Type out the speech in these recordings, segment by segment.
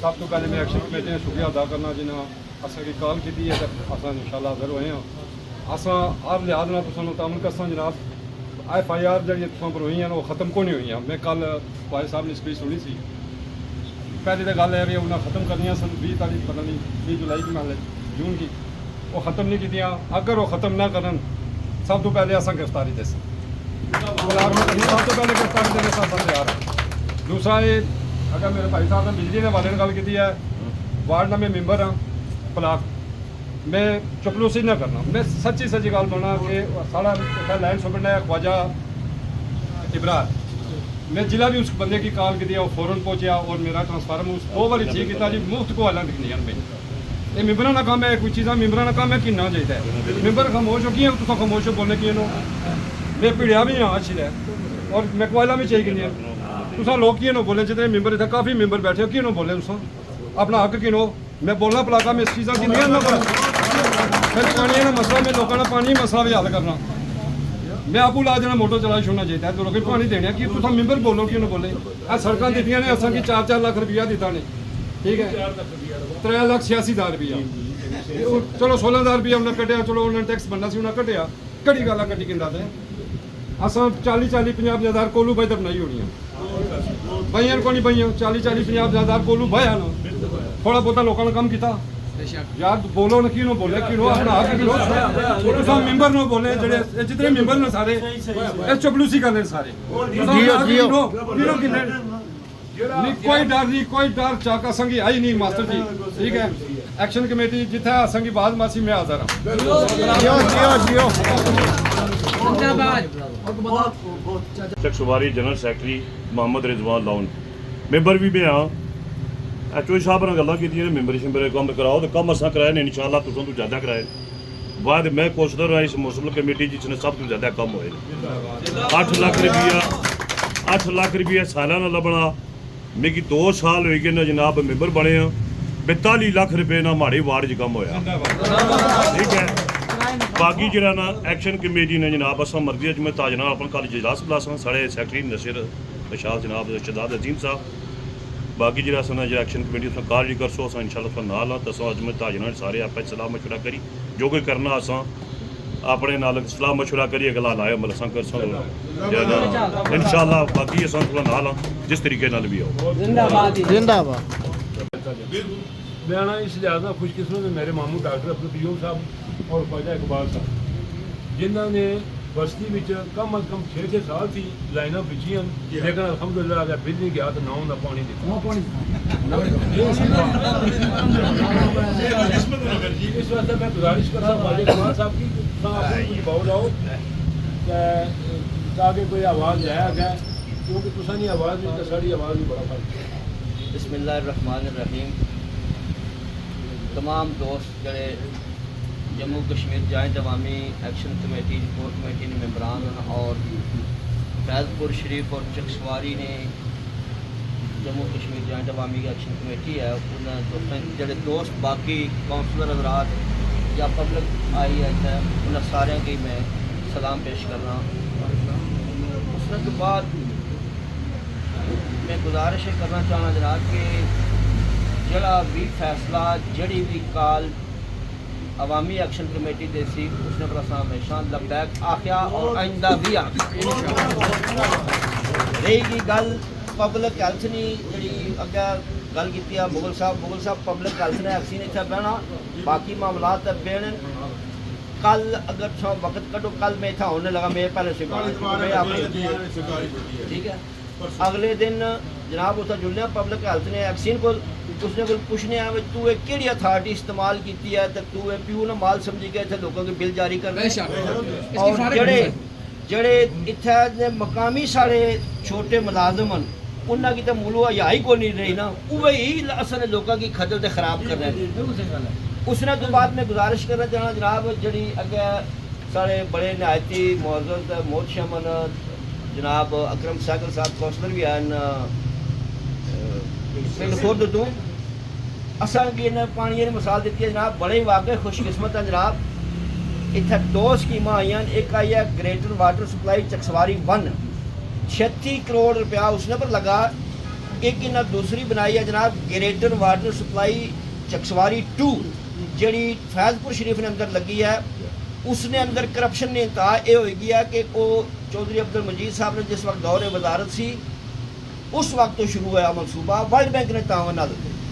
सब तो पहले मैं एक्शन कमेटी का शुक्रिया अदा करना जिन्हें असें कॉल की है अस इंशाल्लाह हाजिर होए हैं अस हर लिहाज नाल तुसां नूं तामन करसां जनाब FIR जी तुसां पर हुई वो ख़त्म को नहीं हुई मैं कल भाई साहब ने स्पीच सुनी सी पहली तो गल है भी उन्हें ख़त्म करनिया सन 20 तारीख पता नहीं 20 जुलाई की मान जून की वो ख़त्म नहीं की अगर वो ख़त्म ना करन सब तो पहले अस गिरफ्तारी दे सब तो पहले गिरफ्तारी देने साथ तैयार है। दूसरा ये अगर मेरे भाई साहब ने बिजली के वाले गल की है वार्ड ना मैं मैंबर हाँ ब्लाक मैं चपलूसी ना करना मैं सच्ची गल बोलना कि साढ़ा लैंड सुपरडेंट है ख्वाजा इब्रार मैं जिला भी उस बंदे की कॉल की वो फौरन पहुंचा और मेरा ट्रांसफार्मर उस 2 बार ठीक किया जी मुफ्त को हालात दिखनी ये मैंबरों का काम है कोई चीज़ा मैंबरों का काम है कि ना चाहिए मैंबर खामोश हो कि तुम खामोश हो बोलने की मैं भिड़िया भी हाँ अच्छी है और मैं कोयला भी चाहिए कि तुसा लोग की नो बोले जितने मैंबर इतने काफ़ी मैंबर बैठे हो कि नो बोले तुसा अपना हक कि नो मैं बोलना पलाका में इस चीज़ा की नहीं ना फिर पानी का मसला में लोगों का पानी मसला भी हल करना मैं आपू ला देना मोटर चला छोड़ना चाहिए तो लोग पानी देने कि तुम मैंबर बोलो कि बोले आ सड़क दी ने असा कि 4-4 लाख रुपया दिता ने ठीक है 3,86,000 रुपया चलो 16,000 रुपया उन्हें कटिया चलो उन्हें टैक्स बनना सी उन्हें कटिया घड़ी गल कटी कि असा 40-50,000 कोलू भाई तो बनाई होनी बइयां को नहीं बइयां 40-50,000 कोलू भाया ना थोड़ा बहुता लोगों ने कम किया यार बोलो ना कि बोले कि अपना हक कि मैंबर नो बोले जेडे जितने मैंबर ने सारे चपलूसी कर सारे कोई डर चाका संगी आई नहीं मास्टर जी ठीक है एक्शन कमेटी जिथे संगी बाद मासी मैं हाजिर चकसवारी जनरल सैकटरी मोहम्मद रिजवान लाउन मैंबर भी मैं हाँ HO साहब ने गल्लां कीतियां ने मैंबर शिंबर कम कराओ तो कम असां कराए ने इंशाअल्लाह तुसां तो ज़्यादा कराए बाद मैं कोशिश रहा इस मुस्लिम कमेटी जिसने सब तो ज़्यादा कम होए 8 लाख रुपया सालाना लभना मिगी 2 साल हो गए ना जनाब मैंबर बने हाँ 42 लाख रुपये ना माड़े वार्ड च कम होया ठीक है बाकी जरा ना एक्शन कमेटी ने जनाब असा मर्जी अज मैं ताजना अपन कल इजलास बुलासा साढ़े सैकटरी नसीर निशाद जनाब शहजाद अजीम साहब बाकी जरा असा जो एक्शन कमेटी उसमें कॉल जी करसो अस इंशाल्लाह नाल हाँ तो अज मैं ताजना सारे आप सलाह मशवरा करी जो कोई करना असा अपने नाल सलाह मशवरा करिए गला लाए अमल असा करसो इंशाल्लाह बाकी असा थोड़ा नाल हाँ जिस तरीके नाल भी आओ जिंदाबाद मैं आना इस लिहाज में खुशकिस्मत में मेरे मामू डॉक्टर अब्दुल कयूम साहब और ख्वाजा इकबाल साहब जिन्होंने बस्ती में कम अज कम 6-6 साल थी लाइना बिछियां लेकिन अलहमदुलिल्लाह अगर बिल नहीं गया तो ना उन्हें पानी इस वास्ते मैं गुजारिश करता ख्वाजा इकबाल साहब की बहुत लाओ ताकि कोई आवाज़ जाया गया क्योंकि तुसा नहीं आवाज़ नहीं तो साड़ी आवाज़ भी बड़ा फर्क है। बिस्मिल्लाहिर्रहमानिर्रहीम तमाम दोस्त जड़े जम्मू कश्मीर जॉइंट अवामी एक्शन कमेटी कोर कमेटी ने मेंबरान और फैज़पुर शरीफ और चकसवारी ने जम्मू कश्मीर जॉइंट अवामी एक्शन कमेटी है उन दोस्तों जड़े दोस्त बाकी काउंसलर हजरात या पब्लिक आई है उन्हें सारे की मैं सलाम पेश करना उसने के बाद मैं गुजारिश करना चाहना जनाब कि जड़ा भी फैसला जड़ी भी कॉल अवामी एक्शन कमेटी दे सी उसने पर असा हमेशा लबैक आख्या और आइंदा भी आख्या रही गल पब्लिक हेल्थ ने जी अगे गल की मुगल साहब पब्लिक हेल्थ ने वैक्सीन इतना बहना बाकी मामलात बेन कल अगर सब वक्त कटो कल मैं इतना होने लगा मैं पहले ठीक है अगले दिन जनाब उस जुलने पब्लिक हेल्थ ने वैक्सीन को उसने को पुछने आया तू एक केड़ी अथॉरिटी इस्तेमाल की है तो तू प्यू ने माल समझी के इतने लोगों के बिल जारी कर और जड़े इतने मकामी साढ़े छोटे मुलाजम उन्होंने की तो मूलो हयाई को नहीं रही ना वही असल लोगों की खजल से खराब कर रहे हैं उसने तो बाद में गुजारिश करना चाहना जनाब जी अगे साढ़े बड़े नहायती मौजूद मोहतशमन जनाब अकरम सागल साहब कौंसलर भी हैं पिंड खुर्द तो असा इन्हें पानी की मिसाल दी है जनाब बड़े ही वाकई खुशकिस्मत है जनाब इतने 2 स्कीमां आई हैं एक आई है greater water supply Chakswari 1 36 crore रुपया उसने पर लगा ਇੱਕ ਇਹਨਾਂ ਦੂਸਰੀ ਬਣਾਈ ਹੈ ਜਨਾਬ ਗ੍ਰੇਟਰ ਵਾਟਰ ਸਪਲਾਈ ਚਕਸਵਾਰੀ 2 ਜਿਹੜੀ ਫੈਜ਼ਪੁਰ ਸ਼ਰੀਫ ਦੇ ਅੰਦਰ ਲੱਗੀ ਹੈ। ਉਸਨੇ ਅੰਦਰ ਕਰਪਸ਼ਨ ਨੇ ਤਾਂ ਇਹ ਹੋਏਗੀ ਹੈ ਕਿ ਉਹ ਚੌਧਰੀ ਅਬਦੁਲ ਮਜੀਦ ਸਾਹਿਬ ਨੇ ਜਿਸ ਵਕਤ ਦੌਰੇ ਵਜ਼ਾਰਤ ਸੀ ਉਸ ਵਕਤ ਤੋਂ ਸ਼ੁਰੂ ਹੋਇਆ ਮਨਸੂਬਾ ਵਰਲਡ ਬੈਂਕ ਨੇ ਤਾਵਨ ਨਾਲ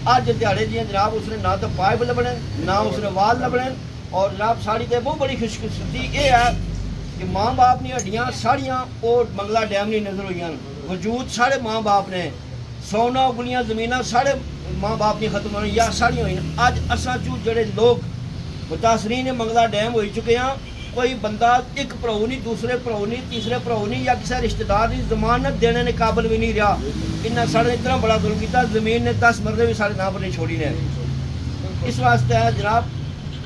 ਅੱਜ ਦਿਹਾੜੇ ਦੀਆਂ जनाब उसने ना तो पाइप लभने ना उसने वाल लभने। और जनाब साड़ी तो बहुत बड़ी खुशकिस्मती ये है कि माँ बाप दी हड्डियाँ साड़ियाँ और मंगला डैम नहीं नजर हुई वजूद साढ़े माँ बाप ने सोना गुलियाँ जमीना साढ़े माँ बाप की खत्म होनी या साड़ियाँ हुई अज असा चू जड़े लोग मुतासरीन मंगला डैम हो चुके हैं कोई बंदा एक भरा नहीं दूसरे भरा नहीं तीसरे भरा नहीं या किसी रिश्तेदार की जमानत देने ने काबिल भी नहीं रहा। इन्हें साढ़े इतना बड़ा जुल्म किया जमीन ने 10 मरले भी साढ़े नाम पर नहीं छोड़ी ने। इस वास्ते है जनाब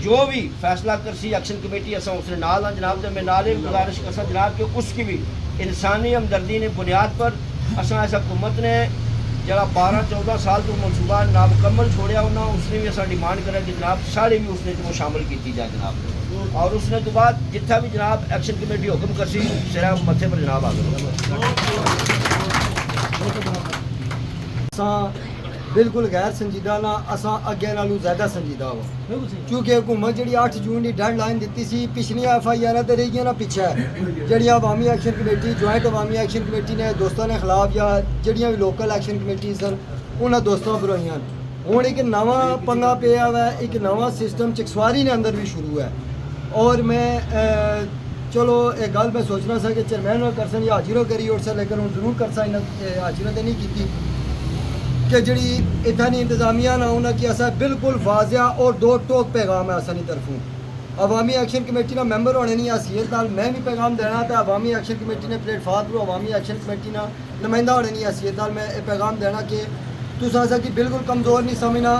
जो भी फैसला करसी एक्शन कमेटी असा उसने नाल हाँ जनाब तो मैं नाल गुजारिश करसा जनाब कि उसकी भी इंसानी हमदर्दी ने बुनियाद पर असा इस हुकूमत ने जरा 12-14 साल तो मनसूबा नामुकम्मल छोड़िया उन्होंने उसने भी असा डिमांड करा कि जनाब साढ़े भी उसने तो शामिल की जाए जनाब। और उसने तो बाद जितना भी जनाब एक्शन कमेटी हुक्म करसी सिरा मत्थे पर जनाब आ गए बिल्कुल गैर संजीदा ना असा अगे नालों ज़्यादा संजीदा वा क्योंकि हुकूमत जी 8 जून की डेडलाइन दी सी पिछलियां FIR तो रही गई ना पिछे जी अवामी एक्शन कमेटी ज्वाइंट अवामी एक्शन कमेटी ने दोस्तों के खिलाफ या जड़ियाँ भी लोकल एक्शन कमेटी सन उन्होंने दोस्तों पर हुई हूँ एक नवा पंगा पिया हुआ एक नवा सिस्टम चकसवारी ने अंदर भी शुरू है। और मैं चलो एक गल मैं सोचना सा कि चेयरमैन कर सन या हाजिरों करी उठ सा लेकिन हूँ जरूर कर सा हाजिरों तो नहीं की कि जी इतनी इंतजामिया ना उन्हें कि असा बिल्कुल वाजिया और दो टोक पैगाम है असानी तरफों अवामी एक्शन कमेटी ना मैंबर होने नहीं हैसियत नाल मैं भी पैगाम देना तो अवामी एक्शन कमेटी ने प्लेटफार्म पर अवामी एक्शन कमेटी ना नुमाइंदा होने नहीं हैसियत नाल मैं पैगाम देना कि तुस असा कि बिल्कुल कमज़ोर नहीं समझना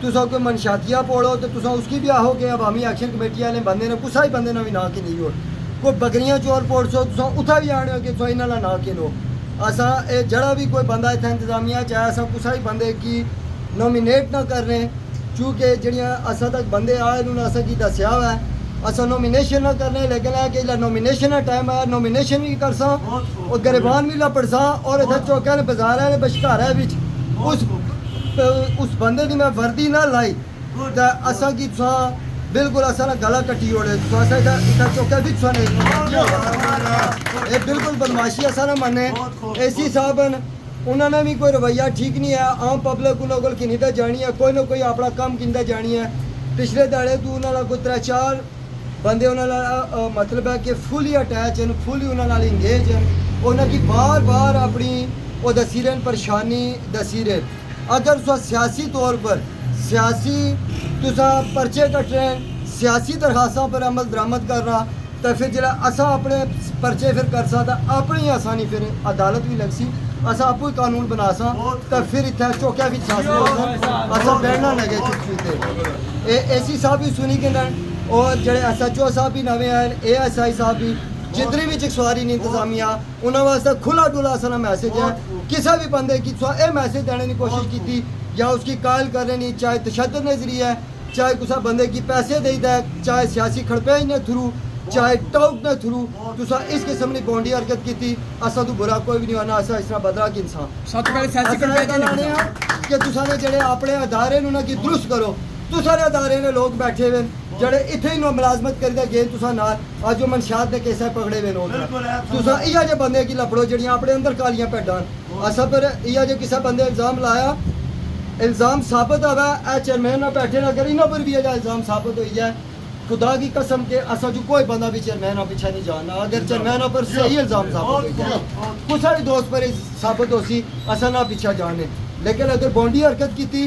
तुसा कोई मनशातियाँ पोड़ो तो तुसा उसकी भी आहो कि अवामी एक्शन कमेटी वाले बंदे ने कुसा ही बंदे ने भी ना कि नहीं हो कोई बकरियाँ चोर पोड़सो तुसा उथा भी आने हो कि तुसा इन्होंने ना कि नो असा जड़ा भी कोई बंदा इतना इंतजामिया चाहे असा कुसा ही बंदे की नोमीनेट ना कर रहे चूँकि जड़ियाँ असा तक बंदे आए उन्होंने असा की दसिया हुआ है असा नोमीनेशन ना करने लेकिन है कि नोमीनेशन का टाइम है नोमीनेशन भी कर सा और गरीबान भी लपड़ सा और इधर चौके ने बाजार ने बशकारा उस बंदे की मैं वर्दी ना लाई तो असा की तुसा बिल्कुल असा ना गला कट्टी ओड़े इधर चौके भी तुसा ये बिल्कुल बदमाशी असा ना मने एसी साहब उन्होंने भी कोई रवैया ठीक नहीं है आम पब्लिक उन्होंने कोल किन्नी जानी है कोई ना कोई अपना काम किंदा जानी है। पिछले दाड़े तो उन्होंने कोई 3-4 बंदे उन्होंने मतलब है कि फुली अटैच हैं फुली उन्होंने इंगेज हैं उन्होंने बार बार अपनी वो दसी रहे परेशानी दसी रहे अगर तुसा सियासी तौर पर सियासी तुसा पर्चे कट रहे सियासी दरखास्तों पर अमल दरामद करना तो फिर जरा असा अपने पर्चे फिर कर सकता अपनी आसानी फिर अदालत भी लग सी असा आपू ही कानून बना सा तो फिर इतना चौकिया भी असा बैठना लगे चुपचुपते AC साहब भी सुनी के और जड़े SHO साहब भी नवे आए ASI साहब भी जितने भी चकसवारी ने इंतजामिया उन्होंने वास्ते खुला डुला असा मैसेज है किसी भी बंदे की ये मैसेज देने की कोशिश की या उसकी कायल करने नहीं चाहे तशद्दुद नजरी है चाहे किसी बंदे की पैसे दे है चाहे सियासी खड़पेज ने थ्रू चाहे टाउट ने थ्रू तुसा इस किस्म की गोंडी हरकत की थी असा तो बुरा कोई भी नहीं होना असा इस तरह बदला कि इंसान कि तुसा ने जड़े अपने अदारे की दुरुस्त करो तुसा ने अदारे ने लोग बैठे हुए जड़े इत्थे ही मुलाजमत करदे गए तुसा नाल अज मनशात ने केस पकड़े हुए लोग तुसा इया जे बंदे की लपड़ो जड़ियां अपने अंदर कालियां भेडां असा पर इया जे किसी बंदे इल्जाम लाया इल्जाम साबित हुआ है चेयरमैन ना बैठे अगर इन्हों पर भी इल्जाम साबित हुई है खुदा की कसम के असा जो कोई बंदा भी चेयरमैन पीछे नहीं जाना अगर चेयरमैन पर सही इल्जाम साबित हो जाए कुछ सारे दोस्त पर साबित हो सी असा ना पीछे जाने लेकिन अगर बॉन्डी हरकत की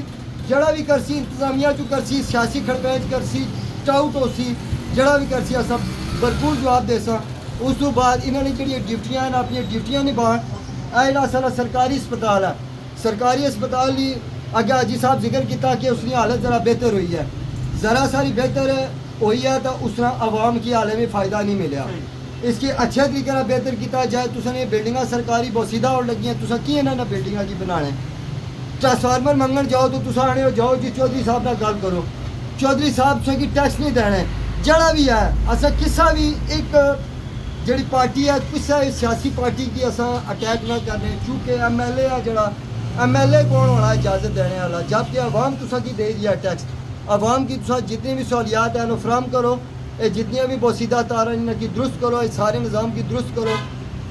जड़ा भी करसी इंतजामिया चू करसी सियासी खड़पेज करसी टाउट हो सी जड़ा भी करसी असा भरपूर जवाब दे सा उस तो बाद इन्होंने जी ड्यूटियां अपन ड्यूटियां निभान जरा सारा सरकारी अस्पताल है सरकारी अस्पताल की अगे हाजी साहब जिक्र किया कि उसकी हालत ज़रा बेहतर हुई है ज़रा सारी बेहतर हुई है तो उस आवाम की हालत में फ़ायदा नहीं मिला इसकी अच्छे तरीके से बेहतर किया जाए तुसें बिल्डिंग सरकारी बोसीदा होने लगी तुसें की इन्होंने बिल्डिंग की बनाने ट्रांसफार्मर मंगन जाओ तो तुस आने हो जाओ जी चौधरी साहब ना गल करो चौधरी साहब तुसें टैक्स नहीं देने जड़ा भी है असा किसा भी एक जड़ी पार्टी है किसी सियासी पार्टी की असा अटैक ना करने चूँकि MLA है जड़ा MLA कौन होना इजाज़त देने वाला, जबकि अवाम तुसा की दे दिया टैक्स। अवाम की तुसा जितनी भी सहूलियात हैं फराम करो, ये जितनी भी बोसीदा तार इनकी दुरुस्त करो, इस सारे निज़ाम की दुरुस्त करो।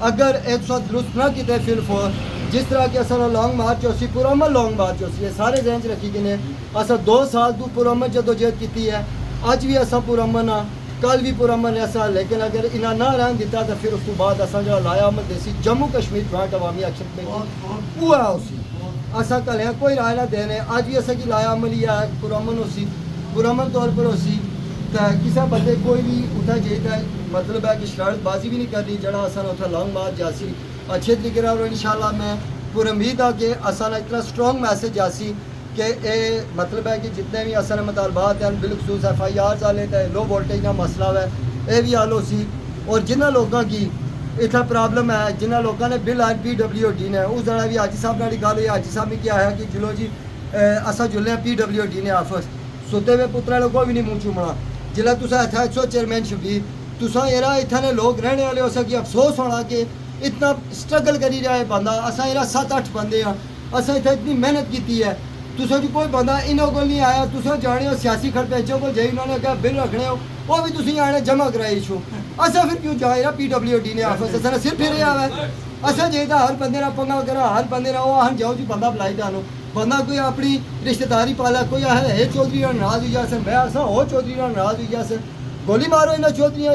अगर एक तुसा दुरुस्त ना किते फिलफोर जिस तरह के असा लॉन्ग मार्च होसी पुरअमन लॉन्ग मार्च होसी, ये सारे जहन च रखी गए असा 2 साल तू पुरअमन जदोजहद की है, अज भी असा पुरअमन हाँ, कल भी पुरअमन ऐसा। लेकिन अगर इन्हें ना रहन दिता तो फिर उस तो बाद असा जो लाया अहमद देसी जम्मू कश्मीर जॉइंट अवामी एक्शन कमेटी वो है उसी असा कल कोई राय ना देने। अज भी असा की लाया अमल ही है पुरअमन होसी, पुरअमन तौर पर होसी तो किसी बंदे कोई भी उठा चाहिए, मतलब है कि शरारतबाजी भी नहीं करनी, जड़ा असा उठा लॉन्ग मार्च जासी अच्छे तरीके और इंशाल्लाह मैं पूरी उम्मीद है कि असा इतना स्ट्रॉन्ग मैसेज जासी कि ये मतलब है कि जितने भी असा मुतालबात हैं बिलखसूस FIR वाले तो लो वोल्टेज का मसला है ये भी हल हो सी। और जिन्होंने लोगों की इतना प्रॉब्लम है, जिन्होंने लोगों ने बिल आए PWD ने उस जरा भी हाजी साहब नाल गल हुई, हाजी साहब ने क्या है कि चलो जी असा जुल्ले PWD ने ऑफिस सुते हुए पुत्रा लोगों भी नहीं मुँह चूमना जिला तुसा इतना 100 चेयरमैन शबीर तुसा एरा इतने लोग रहने वाले हो सकी अफसोस होना कि इतना स्ट्रगल करी रहा है बंदा। असा एरा 7-8 बंदे हाँ, असा इतना इतनी मेहनत की है, तुसा जी कोई बंदा इन्हों को नहीं आया, तुसा जाने हो सियासी खड़पेचों को जाई उन्होंने कहा बिल रखने हो वो भी तुसी आने जमा कराई छो। असा फिर क्यों जाए PWD ने ऑफिस असा सिर फिर आया है असा चाहिए हर बंदे ना पंगा करा, हर बंदे ना वो हम जाओ जी बंदा बुलाई जानो, बंदा कोई अपनी रिश्तेदारी पाला, कोई है चौधरी नाराज हुई जाए मैं असा हो चौधरी नाराज हुई जाए, गोली मारो इन्हें चौधरी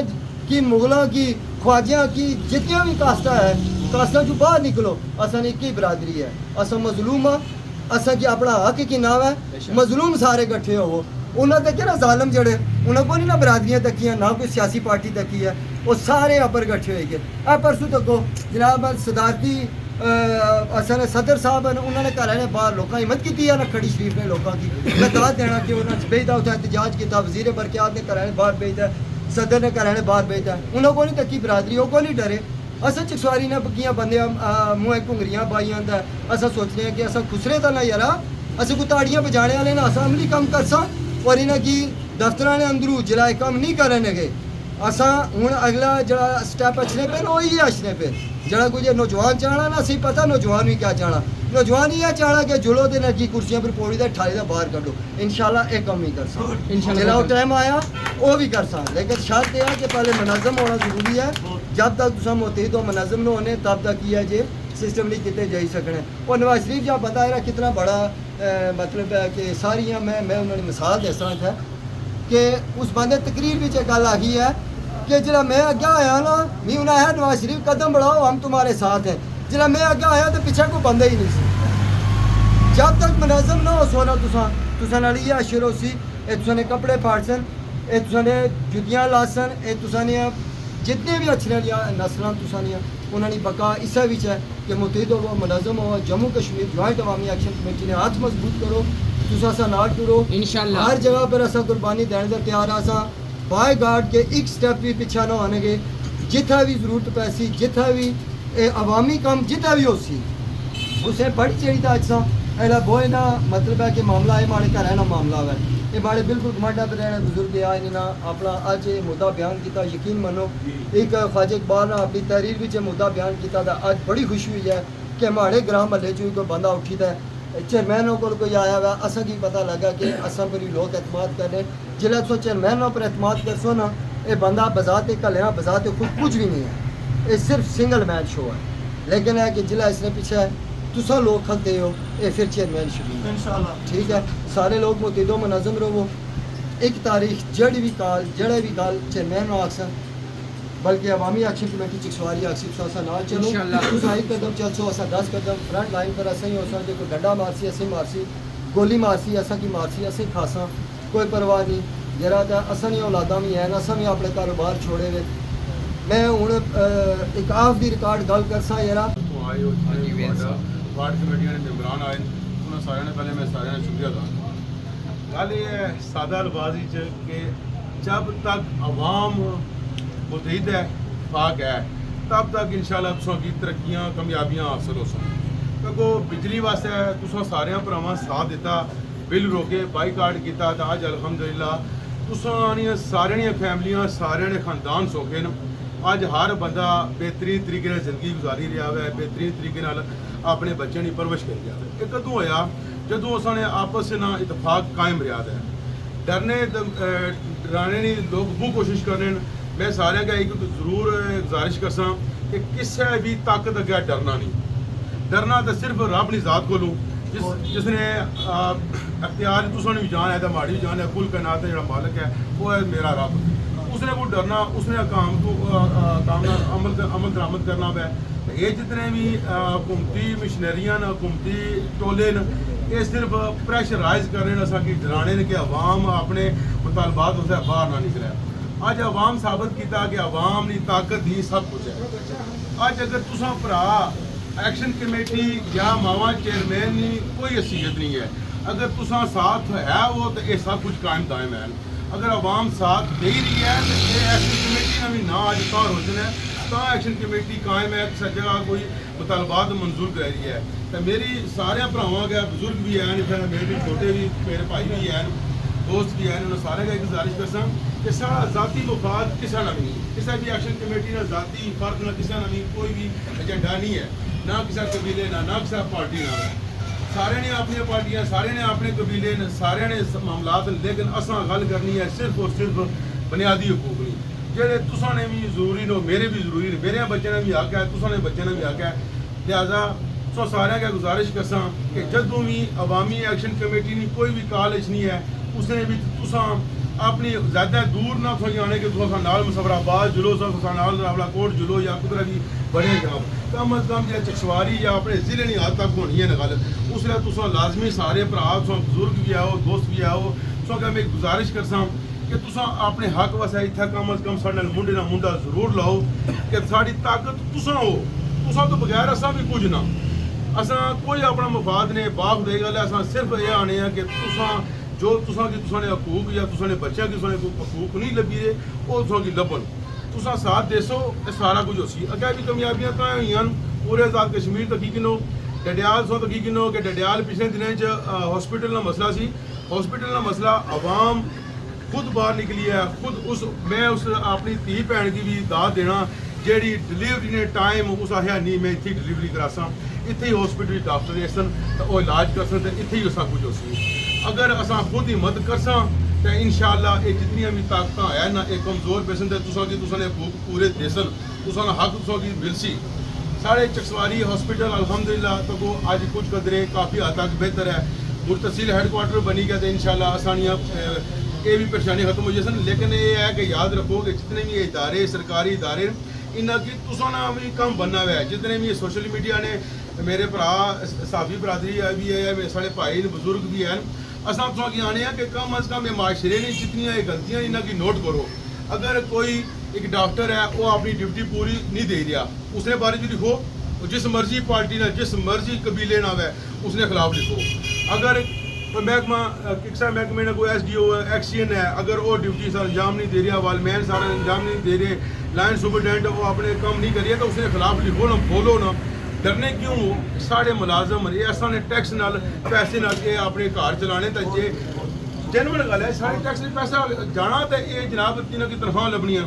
की मुगलों की ख्वाजिया की जितनी भी कास्टा है कास्टा जो बाहर निकलो असा एक ही बरादरी है, असा मजलूम हाँ, असा की अपना हक की नाम है, मजलूम सारे इकट्ठे हो उन्होंने तक ना जालम जड़े उन्होंने को नहीं ना बरादरियाँ तकी ना कोई सियासी पार्टी तकी है, वो सारे अपर इकट्ठे हो गए। अब परसों तक जनाब सदारती असा ने सदर साहब उन्होंने घर ने बाहर लोगों हिम्मत की है ना खड़ी शरीफ ने लोगों की बता देना कि उन्होंने भेजता उत्थे एहतजाज किया, वजीर बरक़यात ने घर ने बाहर भेजता, सदर ने घर ने बाहर भेजता, उन्होंने को नहीं तकी बरादरी वो को नहीं डरे। असा चकसवारी ने बगियां बंदे मुँह घुंगरियां पाइयां तो असा सोचने कि असा खुसरे तो ना यारा अस कोई ताड़ियां बजाने वाले ना असा अमली कम कर सा और इन्हें की दफ्तर ने अंदरू जरा कम नहीं करने गए। असा हूँ अगला जरा स्टैप अच्छने पे वो ही अच्छने पे जरा कोई नौजवान चाहना ना सही पता नौजवान भी क्या चाहना, नौजवान ही चाहना कि जुलो दे नकी कुर्सियां पर पौड़ी दे ठाई बाहर करो इंशाल्लाह एक कम नहीं कर सकता जिला टाइम आया वो भी कर सकता, लेकिन शर्त यह है कि पहले मुनज़्ज़म होना जरूरी है। जब तक तुम मुतहिद हो मुनज़्ज़म न होने तब तक ही है जे सिस्टम नहीं किते जाई सकने। और नवाज शरीफ जब बता रहा कितना बड़ा मतलब है कि सारियाँ मैं उन्होंने मिसाल दे सकता था कि उस बंदे तकरीर भी गल आ गई है कि जरा मैं अगे आया ना मी उन्हें है नवाज शरीफ कदम बढ़ाओ हम तुम्हारे साथ हैं, जरा मैं अगे आया तो पीछे कोई बंदा ही नहीं सी। जब तक मुनज़्ज़म ना हो सोना तुसा नाल ये अशर हो सी तुसा ने कपड़े फाड़सन ये तुसा ने जुतियाँ लासन ये तुसा ने जितने भी अच्छे नस्ल तुसा ने उन्होंने बका इस विच है कि मुतहिद हो मुनज़्ज़म हो। जम्मू कश्मीर जॉइंट अवामी एक्शन कमेटी ने हाथ मजबूत करो, तुसा सा नाल टुरो इंशाल्लाह हर जगह पर असा कुर्बानी देने का तैयार असा बाय गार्ड के एक स्टेप भी पीछा ना होने गए, जितना भी जरूरत पैसी जितना भी अवामी काम जितना भी हो सी उसे बड़ी चढ़ी था अच्छा एला बोए ना मतलब है कि मामला है माड़े घर ना मामला है ये माड़े बिल्कुल कमांडा पर रहने बुजुर्ग आए ने ना अपना अज ये मुद्दा बयान किया, यकीन मनो एक ख्वाजा इकबाल ने अपनी तहरीर में मुद्दा बयान किया था। अज बड़ी खुशी हुई है कि हमारे ग्राम महल्ले चो कोई बंदा उठी था चेयरमैनों को कोई आया हुआ असा की पता लगा कि असा पर लोग एतमाद कर रहे जिला तुम चेयरमैनों पर एतमाद कर सो ना ये बंदा बजाते कलिया बजाते खुद कुछ भी नहीं है, ये सिर्फ सिंगल मैन शो है। लेकिन है कि जिला इसने पीछे तुसा लोग खलते हो ये फिर चेयरमैन शबीर इंशाल्लाह ठीक है। सारे लोग मुतहिद मुनज़्ज़म रहो, एक तारीख जड़ी भी काल जड़े भी गाल चेयरमैन आखसन बल्कि अवामी एक्शन कमेटी चकसवारी आखसी तुसा नाल चलो तुसा एक कदम चलसो असा 10 कदम फ्रंट लाइन पर असा ही हो सकते कोई डंडा मारसी असें मारसी गोली मारसी असा की मारसी असें खासा कोई परवाह नहीं जरा तो असा नहीं औलादा भी है असा भी अपने कारोबार छोड़े हुए। मैं हूँ एक ऑफ दी रिकॉर्ड गल कर सा जरा वार्ड कमेटियां ने मेम्बरान आए उन्होंने सारे ने पहले मैं सारे ने शुक्रिया अदा गल ये है सादा अल्फाज कि जब तक अवाम मुतहिद है फाक है तब तक इंशाल्लाह तुसां की तरक्कियां कामयाबियां हासिल हो सकन। क्योंकि बिजली वास्ते तुसां सारे भरावां साथ दिता बिल रोके बाईकाट किया तो अज अलहमदुलिल्लाह तुसां सारे फैमिलियां सारे ने खानदान सौखे न। अज हर बंदा बेहतरीन तरीके ज़िंदगी गुजारी रहा है, बेहतरीन तरीके ਆਪਣੇ ਬੱਚਿਆਂ ਦੀ ਪਰਵਰਿਸ਼ ਕਰੀ ਜਾਵੇ। ਇਹ ਕਦੋਂ ਹੋਇਆ ਜਦੋਂ ਅਸਾਂ ਨੇ ਆਪਸ ਨਾਲ ਇਤਫਾਕ ਕਾਇਮ ਰਿਹਾ ਹੈ। ਡਰਨੇ ਡਰਾਣੇ ਨਹੀਂ ਲੋਕ ਬਹੁਤ ਕੋਸ਼ਿਸ਼ ਕਰ ਰਹੇ ਨੇ। ਮੈਂ ਸਾਰਿਆਂ ਦਾ ਇੱਕ ਜ਼ਰੂਰ ਗੁਜ਼ਾਰਿਸ਼ ਕਰਸਾਂ ਕਿ ਕਿਸੇ ਵੀ ਤਾਕਤ ਅੱਗੇ ਡਰਨਾ ਨਹੀਂ। ਡਰਨਾ ਤਾਂ ਸਿਰਫ ਰੱਬ ਦੀ ਜ਼ਾਤ ਕੋਲੋਂ ਜਿਸ ਨੇ ਅਖਤਿਆਰ ਤੁਸਾਂ ਨੂੰ ਵੀ ਜਾਨ ਹੈ ਤਾਂ ਮਾੜੀ ਵੀ ਜਾਨ ਹੈ। ਕੁੱਲ ਕਾਇਨਾਤ ਦਾ ਜਿਹੜਾ ਮਾਲਕ ਹੈ ਉਹ ਹੈ ਮੇਰਾ ਰੱਬ। उसने को डरना, उसने काम को अमल दरामद करना वै। ये जितने भी हुकूमती मिशनरियां न हुकूमती टोले न ये सिर्फ प्रैशराइज कर रहे हैं असा कि डराने ने कि अवाम अपने मुतालबात उसे बाहर ना निकले। अज अवाम साबित किया कि अवाम की ताकत ही सब कुछ है। अज अगर तुसा भरा एक्शन कमेटी या मावा चेयरमैन की कोई हैसियत नहीं है, अगर तुसा साथ है वो तो ये सब कुछ कायम दायम है। अगर आवाम साथ दे ही रही है तो ये एक्शन कमेटी का भी ना अज का रोजन है तो एक्शन कमेटी कायम है। किसी जगह कोई मुतालबात मंजूर कर रही है तो मेरी सारे भरावां के बजुर्ग भी हैं, मेरे छोटे भी मेरे भाई भी हैं, दोस्त भी हैं, उन्होंने सारे का एक गुजारिश करसा कि सारा जाती मुफाद किसी ना भी किसी भी एक्शन कमेटी का जाती फर्क ना किसी ना भी कोई भी एजेंडा नहीं है, ना किसी कबीले ना किसी पार्टी ना। सारे ने अपनी पार्टियां, सारे ने अपने कबीले, सारे ने मामलात, लेकिन असां गल करनी है सिर्फ और सिर्फ बुनियादी हकूक नहीं जेह्ड़े तुसां ने भी जरूरी ने, मेरे भी जरूरी ने, मेरे बच्चे ने भी हक है, तुसां ने बच्चे ने भी हक है। लिहाजा सो सारे का गुजारिश करसा कि जदों भी अवामी एक्शन कमेटी की कोई भी कॉलेज नहीं है उसने भी तुसां अपनी ज़्यादा दूर ना थोड़ी आने के तुसां नाल मुसफराबाद जुलो, तुसां नाल रावलाकोट जुलो या कुदरा भी बड़े जाओ कम अज कम जो चकसवारी या अपने जिले की हद तक होनी है ना गल उसलै तुसां लाजमी सारे भरा तुसां बुजुर्ग भी आओ, दोस्त भी आओ, तुसां का मैं गुजारिश करसा कि तुसां अपने हक वास्ते इत्थे कम अज कम साडे नाल मुंडे नाल मुंडा जरूर लाओ कि साडी ताकत तुसां हो। तुसां तो बगैर असां भी कुछ ना, असां कोई अपना मफाद ने बाप दे गल असां सिर्फ ये आने हैं कि तुसां जो तुसां ने हकूक या तुसां ने बच्चों की हकूक नहीं लभी दे वो तुसां की लभन। तुसां साथ देसो ये सारा कुछ होसी। अगे भी कामयाबियां तां होईयां पूरे आज़ाद कश्मीर तो की गिनो, डडियाल सो तो की गिनो कि डडियाल पिछले दिनों च हॉस्पिटल का मसला सी। हॉस्पिटल का मसला अवाम खुद बाहर निकली है, खुद मैं उस अपनी धी भैन की भी दाद देना जेड़ी डिलीवरी ने टाइम उस आया नहीं मैं इत्थे डिलीवरी करासा, इत्थे ही हॉस्पिटल डॉक्टर सन तो वो इलाज कर सन, इत्थे ही सब कुछ होसी। अगर असां खुद हिम्मत करसां तो इंशाअल्लाह ये जितनी भी ताकत है ना एक कमजोर पेशन तो तुसां ने पूरे देसन तुसां हक तुसां की मिलसी। साढ़े चकसवारी हॉस्पिटल अल्हम्दुलिल्लाह तो वो अज कुछ कदरे काफ़ी हद तक बेहतर है। मुर तहसील हैडकुआर्टर बनी गया तो इंशाअल्लाह आसानियाँ ये भी परेशानी खत्म हो जाए। लेकिन ये है कि याद रखो कि जितने भी इदारे सरकारी इदारे इन्ना की तुसां ना भी कम बनना हुआ है। जितने भी सोशल मीडिया ने मेरे भरा साफी बरादरी भी है, साढ़े भाई बुजुर्ग भी हैं, असां तुसां की आने कि कम अज कम ये माशरे ने जितनी गलतियाँ इन्हों की नोट करो। अगर कोई एक डॉक्टर है वो अपनी ड्यूटी पूरी नहीं दे रहा उसने बारे भी लिखो, जिस मर्जी पार्टी ना जिस मर्जी कबीले ना है उसने खिलाफ लिखो। अगर कोई महकमा किसा महकमे ने कोई SDO एक्सीएन है अगर वो ड्यूटी सर अंजाम नहीं दे रहा, वालमैन सारा अंजाम नहीं दे रहे, लाइन सुपरटेंडेंट वो अपने काम नहीं करिए तो उसने खिलाफ लिखो ना, बोलो ना। डरने क्यों? साढ़े मुलाजम ये असा ने टैक्स नाल पैसे नाल ये अपने घर चलाने तो जे जेनवन गल है साढ़े टैक्स ने पैसा जाना तो ये जनाब तिन्हों की तनख्वाह लभनियाँ।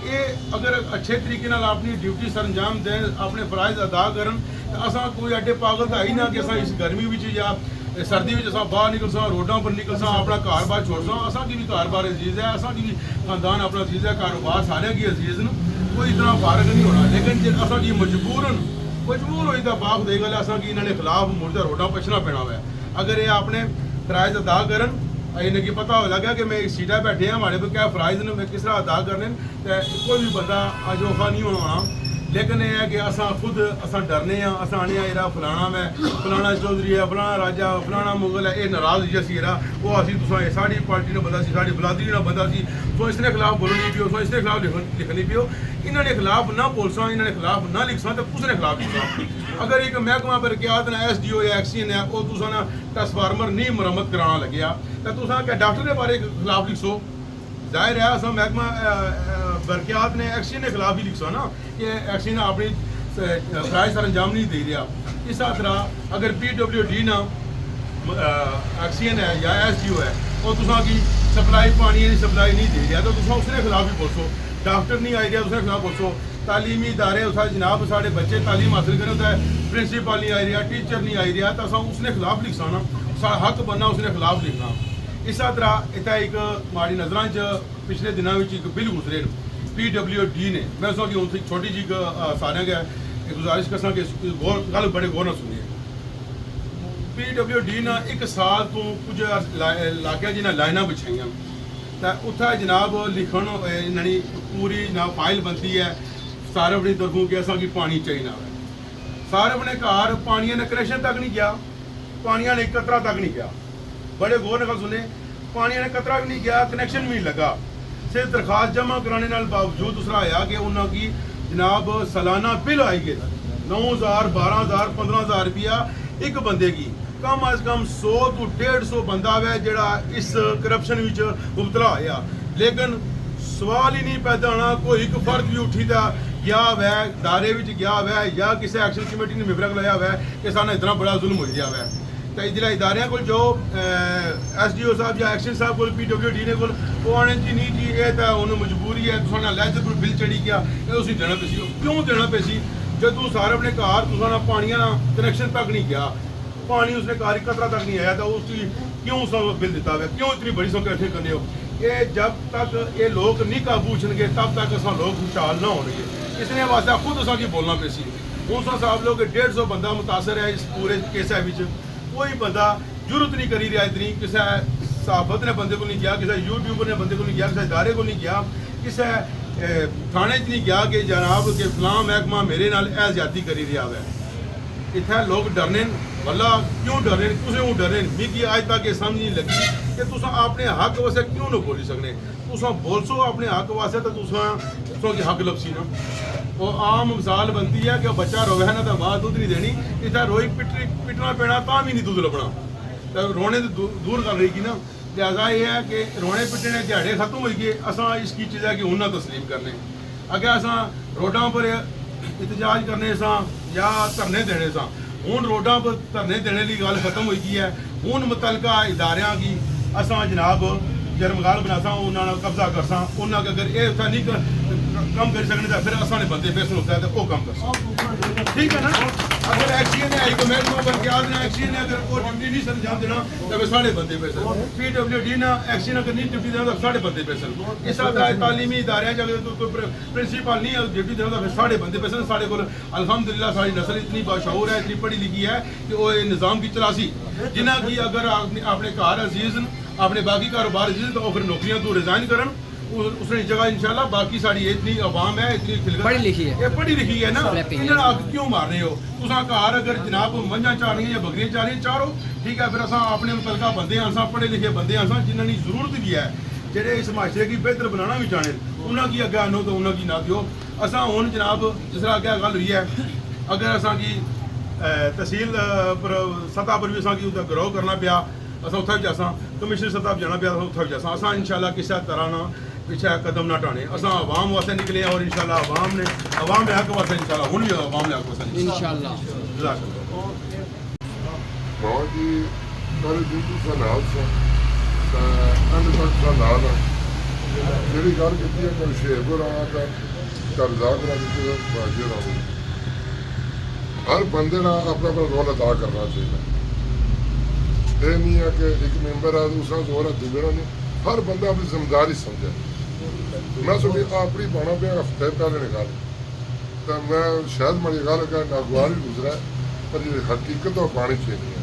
ये अगर अच्छे तरीके नाल अपनी ड्यूटी सर अंजाम दें, अपने फराइज अदा करन तो असा कोई एडे पागल तो है ही ना कि असा इस गर्मी में या सर्दी में असा बाहर निकलसा रोडों पर निकलसा अपना घर बार छोड़सा। असा की भी घर बार अजीज है, असा की भी खानदान अपना अजीज है, कारोबार सारे की अजीज न, कोई इतना फारग नहीं होना। लेकिन जो असा की मजबूरन मजबूर होई तो बाप दे गल असा की इन्होंने खिलाफ मुड़दा रोडा पछना पैना हुआ है। अगर ये अपने फराइज अदा करन इन्हें पता हो लगा कि मैं एक सीटा बैठे हैं हमारे पर क्या फराइज ने किस तरह अदा करने तो कोई भी बंदा अजोखा नहीं होना। लेकिन यह है कि असा खुद असा डरने असा आने यरा फलाना मैं फलाना चौधरी है, फलाना राजा, फलाना मुगल है, ये नाराज जैसी यरा वो असी तुसा साड़ी पार्टी ने बंदा सी, साड़ी बलादरी ने बंदा सी, तो इसके खिलाफ बोलनी पियो, तो इसके खिलाफ लिखनी पियो। इन्होंने खिलाफ ना बोलसा, इन्होंने खिलाफ ना लिखसा तो उसने खिलाफ लिखसा। अगर एक महकमा पर क्या ना SDO या एक्सीएन है वो तुसा ना ट्रांसफार्मर नहीं मरम्मत कराना लगे तो तुसा क्या डॉक्टर के बारे खिलाफ लिखसो। जाहिर है असा महकमा बरकियात ने एक्सीएन के खिलाफ ही लिखसा ना कि एक्सीएन अपनी फराइज सर अंजाम नहीं दे रहा। इस तरह अगर PWD ना एक्सीएन है या SDO है और तुसा की सप्लाई पानी की सप्लाई नहीं दे रहा तो तुसा उसके खिलाफ भी बोलसो। डॉक्टर नहीं आई रहा उसके खिलाफ बोलसो। तालीमी इदारे उत्थै जनाब साढ़े बच्चे तालीम हासिल करें उत्थै प्रिंसीपल नहीं आई रहा, टीचर नहीं आई रहा, तो अस उसने खिलाफ लिख सकना, साढ़ा हक बनना उसने खिलाफ लिखना। इस तरह इतना एक माड़ी नज़र च पिछले दिनों में एक बिल गुजरे PWD ने, मैं उसकी उनसे छोटी जी सारे गए गुजारिश करसा कि गल बड़े गौर न सुनिए। PWD ने 1 साल तो कुछ इलाके जिन्हें लाइना बिछाइया तो उत्थे जनाब लिखन इन्होंने पूरी ना फाइल बनती है सारे अपनी तरफों कि असा कि पानी चाहिए ना सारे अपने घर पानी ने कनेक्शन तक नहीं गया, पानी ने कतरा तक नहीं गया, बड़े गौर न सुने, पानी ने कतरा भी नहीं गया, कनेक्शन भी नहीं लगा। सिर्फ दरखास्त जमा कराने नाल बावजूद दूसरा आया कि उन्होंने जनाब सालाना बिल आई गया 9,000 12,000 15,000 रुपया एक बंदे की। कम अज कम 100 तो 150 बंदा है जड़ा इस करप्शन मुबतला होया, लेकिन सवाल ही नहीं पैदा होना कोई एक फर्द भी उठी था गया वै दायरे गया वै या किसी एक्शन कमेटी ने मिबरक लाया वै कि सानू इतना बड़ा जुल्म हो गया वै। तो जिला इदारे को जो SDO साहब या एक्शन साहब को PWD ने को आने जी नहीं जी ये तो उन्होंने मजबूरी है तुसा लैज पर बिल चढ़ी गया ये उसी देना पे सी। क्यों देना पे सी जब तू सारे अपने घर तुसा पानी ना कनेक्शन तक नहीं गया, पानी उसने कार कतरा तक नहीं आया, तो उसकी क्यों उस बिल दिता हुआ, क्यों इतनी बड़ी संख्या करने हो। ये जब तक ये लोग नहीं काबू उछनगे तब तक असा लोग खुशहाल ना होंगे, इसलिए वास्ते खुद असा की बोलना पे सी। उस साहब लोग 150 बंदा मुतासर है इस पूरे केस है, कोई बंदा जरूरत नहीं करी रहा इतनी, किसी सहाफत ने बंदे को नहीं किया, किसी यूट्यूबर ने बंदे को नहीं किया, किसी इदारे को नहीं किया, किसी थाने च नहीं गया कि जनाब के फलां महकमा मेरे नाल ए ज्यादती करी रहा है। इतना लोग डरने भला क्यों डरने, तुसें डरने, मिगी अज तक ये समझ नहीं लगी कि तुस अपने हक वास्ते क्यों ना बोली सकने। तुस बोलसो अपने हक वास्ते तो तुस हक लपसी ना। वो आम मिसाल बनती है कि बच्चा रोवे ना तो मां दुध नहीं देनी, इतना रोई पिटना पैना तो भी नहीं दुध लभना, तो रोने तो दूर कर रही ना। लिहाजा ये है कि रोने पिटने दिहाड़े खत्म हो गए, असा इसकी चीज़ है कि उन्हें तस्लीम करने। अगर असा रोडों पर एहतजाज करने सा या धरने देने सा, हूँ रोडों पर धरने देने की गल खत्म हो गई है, हूँ मुतलका इदारियां की असा जनाब जरमगाल बनासा उन्होंने कब्जा करसा, उन्होंने अगर ये उत्थे नहीं कम कर सकने तो फिर असा ने बंदे फैसल होता है तो वो कम कर ठीक है ना। अगर एक्सीएन ने आई महकमा पर क्या देना, एक्सीएन ने अगर वो ड्यूटी नहीं सर जान देना तो फिर साढ़े बंदे फैसल, PWD ने एक्सीएन अगर नहीं ड्यूटी देना तो साढ़े बंदे फैसल। इस तरह तालीमी इदारे अगर कोई प्रिंसीपल नहीं ड्यूटी देना तो फिर साढ़े बंदे फैसल। साढ़े को अल्हम्दुलिल्लाह सारी नस्ल इतनी बाशऊर है, इतनी पढ़ी लिखी है कि वो निज़ाम की चलासी जिन्हें की अगर अपने घर अजीज अपने बाकी कारोबार अजीज तो फिर नौकरियां तो रिजाइन करन उसने जगह इंशाल्लाह। बाकी साड़ी इतनी अवाम है, इतनी पढ़ी लिखी है, ये पढ़ी लिखी है ना, इन्हें आग क्यों मार रहे हो। तुसा घर अगर जनाब मंझा चाह रही है या बकरियां चाह रही चारो ठीक है, फिर असा अपने मुतलका बंदे हैं, पढ़े लिखे बंदे हैं जिन्होंने जरूरत भी है जेडे इस माशरे की बेहतर बनाना भी चाहे उन्होंने अगे आनो तो उन्होंने ना दियो। असा हूँ जनाब जिस तरह अगे गल हुई है अगर असा की तहसील पर सतह पर भी असा की ग्रोह करना पाया असा उत्थे भी असा कमिश्नर सतह पर जाना पाया उत्थे भी असा इंशाल्लाह किसी तरह ना पीछे कदम ना टाने। असा आवाम वास्ते निकले और इंशाल्लाह अवाम हक वास्ते इंशाल्लाह हुण भी अवाम हक वास्ते इंशाल्लाह। बहुत ही सारे दिन का नाल सा अंत तक का नाल ਜਿਹੜੀ ਗੱਲ ਕੀਤੀ ਹੈ ਕਲਸ਼ੇਪੁਰ ਆ ਤਾਂ ਕਰਜ਼ਾ ਕਰਾ ਦਿੱਤੇ ਬਾਜੀ ਰਾਉ ਹਰ ਬੰਦੇ ਦਾ ਆਪਣਾ ਆਪਣਾ ਰੋਲ ਅਦਾ ਕਰਨਾ ਚਾਹੀਦਾ। ਇਹ ਨਹੀਂ ਹੈ ਕਿ ਇੱਕ ਮੈਂਬਰ ਆ ਦੂਸਰਾ ਜ਼ੋਰ ਦੂਜਾ ਨਹੀਂ, ਹਰ ਬੰਦਾ ਆਪਣੀ ਜ਼ਿੰਮੇਵਾਰੀ ਸਮਝੇ। ਮੈਂ ਸੋਚੀ ਆਪਣੀ ਪਾਣਾ ਪਿਆ ਹਫਤੇ ਪਹਿਲੇ ਨਿਕਾਲ ਤਾਂ ਮੈਂ ਸ਼ਾਇਦ ਮੇਰੀ ਗੱਲ ਕਰ ਨਾਗਵਾਰ ਹੀ ਗੁਜ਼ਰਾ ਪਰ ਇਹ ਹਕੀਕਤ ਉਹ ਪਾਣੀ ਚਾਹੀਦੀ ਹੈ।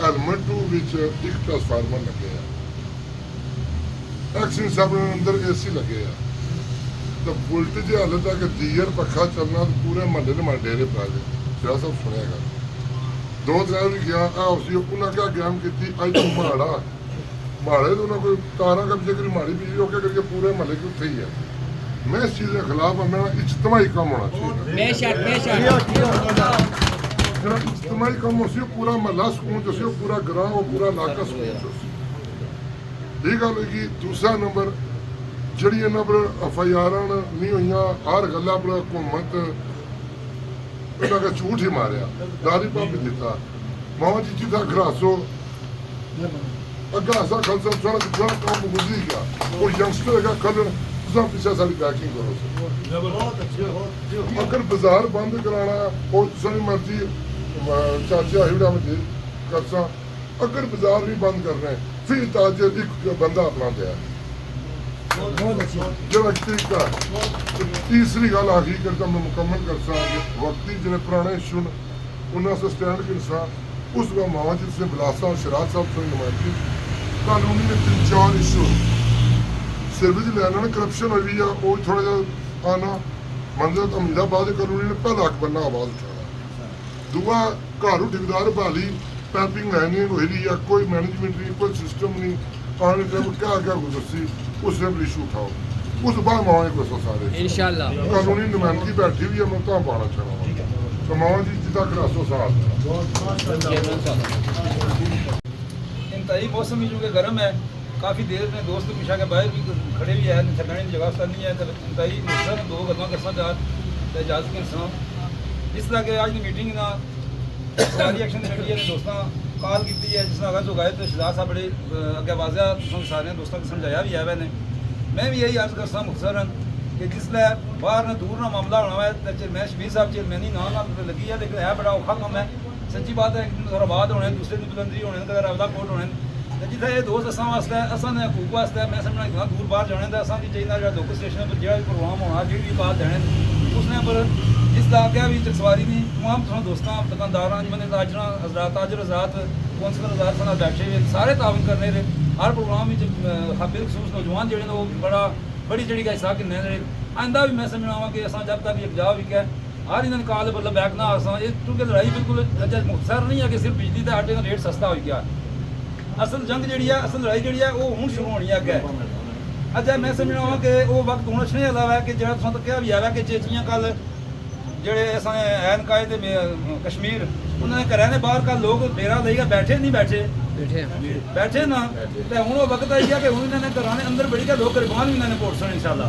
ਹੈਲਮਟ ਵਿੱਚ ਇੱਕ ਟ੍ਰਾਂਸਫਾਰਮਰ ਲੱਗੇ ਆ, एक्शन सब अंदर AC लगे आ, तो वोल्टेज हाले तक दीयर पखा चलना तो पूरे महल्ले ने मारे डेरे पा गए। सिरा सब सुनेगा दो दिन गया उसी उन्हें क्या ज्ञान की अज तो माड़ा माड़े तो उन्हें कोई तारा का जिक्र माड़ी भी क्या करके पूरे महल्ले की उत्थे ही है। मैं इस चीज़ के खिलाफ मैं इज्तमाही काम होना चाहिए। इज्तमाही काम हो पूरा महल्ला सुकून च पूरा ग्रां पूरा इलाका सुकून च। ये गल होगी। दूसरा नंबर जी इन्हों पर FIR नहीं हुई हर गल्ला पर हुकूमत इन्हों का झूठ ही मारिया दारी पंप दिता मावा जी जिदा घरासो अगा असा खालसा काम गुजरी गया वो यंगस्टर है कल तुम पिछले सारी पैकिंग करो सर अगर बाजार बंद कराना और तुम मर्जी चाचा हिड़ा में करसा अगर बाजार भी बंद करना है फिर ताजर एक बंदा अपना दिया जो तरीका तीसरी गल आखिरी करता मैं मुकम्मल करसा वक्ती जिन्हें पुराने इशू उन्हें से स्टैंड करसा उस वक्त मावा जिससे बिलासा और शराज साहब से नुमाइंदगी कानूनी ने 3-4 इशू सर्विस लेना करप्शन हुई है वो थोड़ा जा आना मंजर अमीराबाद कानूनी ने पहला हक बनना आवाज उठाना दूआ घर ठेकेदार बहाली पैपिंग लाइन हुई है कोई मैनेजमेंट नहीं कोई सिस्टम नहीं आने जब क्या क्या गुजरसी उसने भी इशू उठाओ उस बाद मावा को सो सारे इंशाल्लाह कानूनी नुमाइंदगी बैठी हुई है मैं तो पाना चाहूँगा तो मावा जी जितना करासो साल इंतहाई मौसम भी चूँकि गर्म है काफ़ी देर में दोस्त पीछा के बाहर भी खड़े भी है ठहरने की जगह करनी है तो इंतहाई मौसम दो गल्लां करसा चार इजाजत करसा इस तरह के आज की मीटिंग ना सारी एक्शन कमेटी ने दोस्तों कॉल की है जिस अगर जो गए तो शहजाद साहब बड़े अगे वाजिया सारे दोस्तों को समझाया भी है मैंने मैं भी यही अर्ज करता मुख्तसरन कि जिसलै बाहर न दूर ना मामला होना है तो मैं शबीर साहब चेयरमैनी ना लगी है लेकिन है बड़ा औखा कम है सच्ची बात है एक दिन थोड़ा बाद होने दूसरे दिन बुलंदरी होने कदर अवला कोट होने तो जितना ये दोस्त असा वास्ते असा ने हकूक वास्ते मैं समझना इतना दूर बाहर जाने तो असा की चाहिए जो लोकल स्टेशन पर जो भी प्रोग्राम होना जी भी बात देने उसने पर इस इलाके भी चकसवारी नहीं तमाम थोड़ा दोस्तों दुकानदार जिन्होंने ताजर हजरात ताजर हजरात कौंसलर हजरात साथ बैठे हुए सारे तावन करने रहे हर प्रोग्राम बिलखसूस नौजवान जो बड़ा बड़ी जड़ी का हिस्सा किन्ने आइंदा भी मैं समझना कि असा जब तक एक जा भी है हर इन्होंने कॉल मतलब बैक ना असा क्योंकि लड़ाई बिल्कुल मुख्तसर नहीं है कि सिर्फ बिजली का आटे का रेट सस्ता हो गया असल जंग जी है असल लड़ाई जी है वो हूँ शुरू होनी है अगे अच्छा मैं समझना वा कि वो वक्त हूँ अच्छे अलावा है कि जो तुम क्या भी आया कि चेचियाँ कल जेडे असा ऐन काए थे कश्मीर उन्होंने घर ने बाहर कल लोग डेरा लेगा बैठे नहीं बैठे ना तो हूँ वो वक्त आई है कि हूँ इन्होंने घर ने अंदर बड़ी गया लोग गरीबान भी इन्होंने पोट सन इंशाल्लाह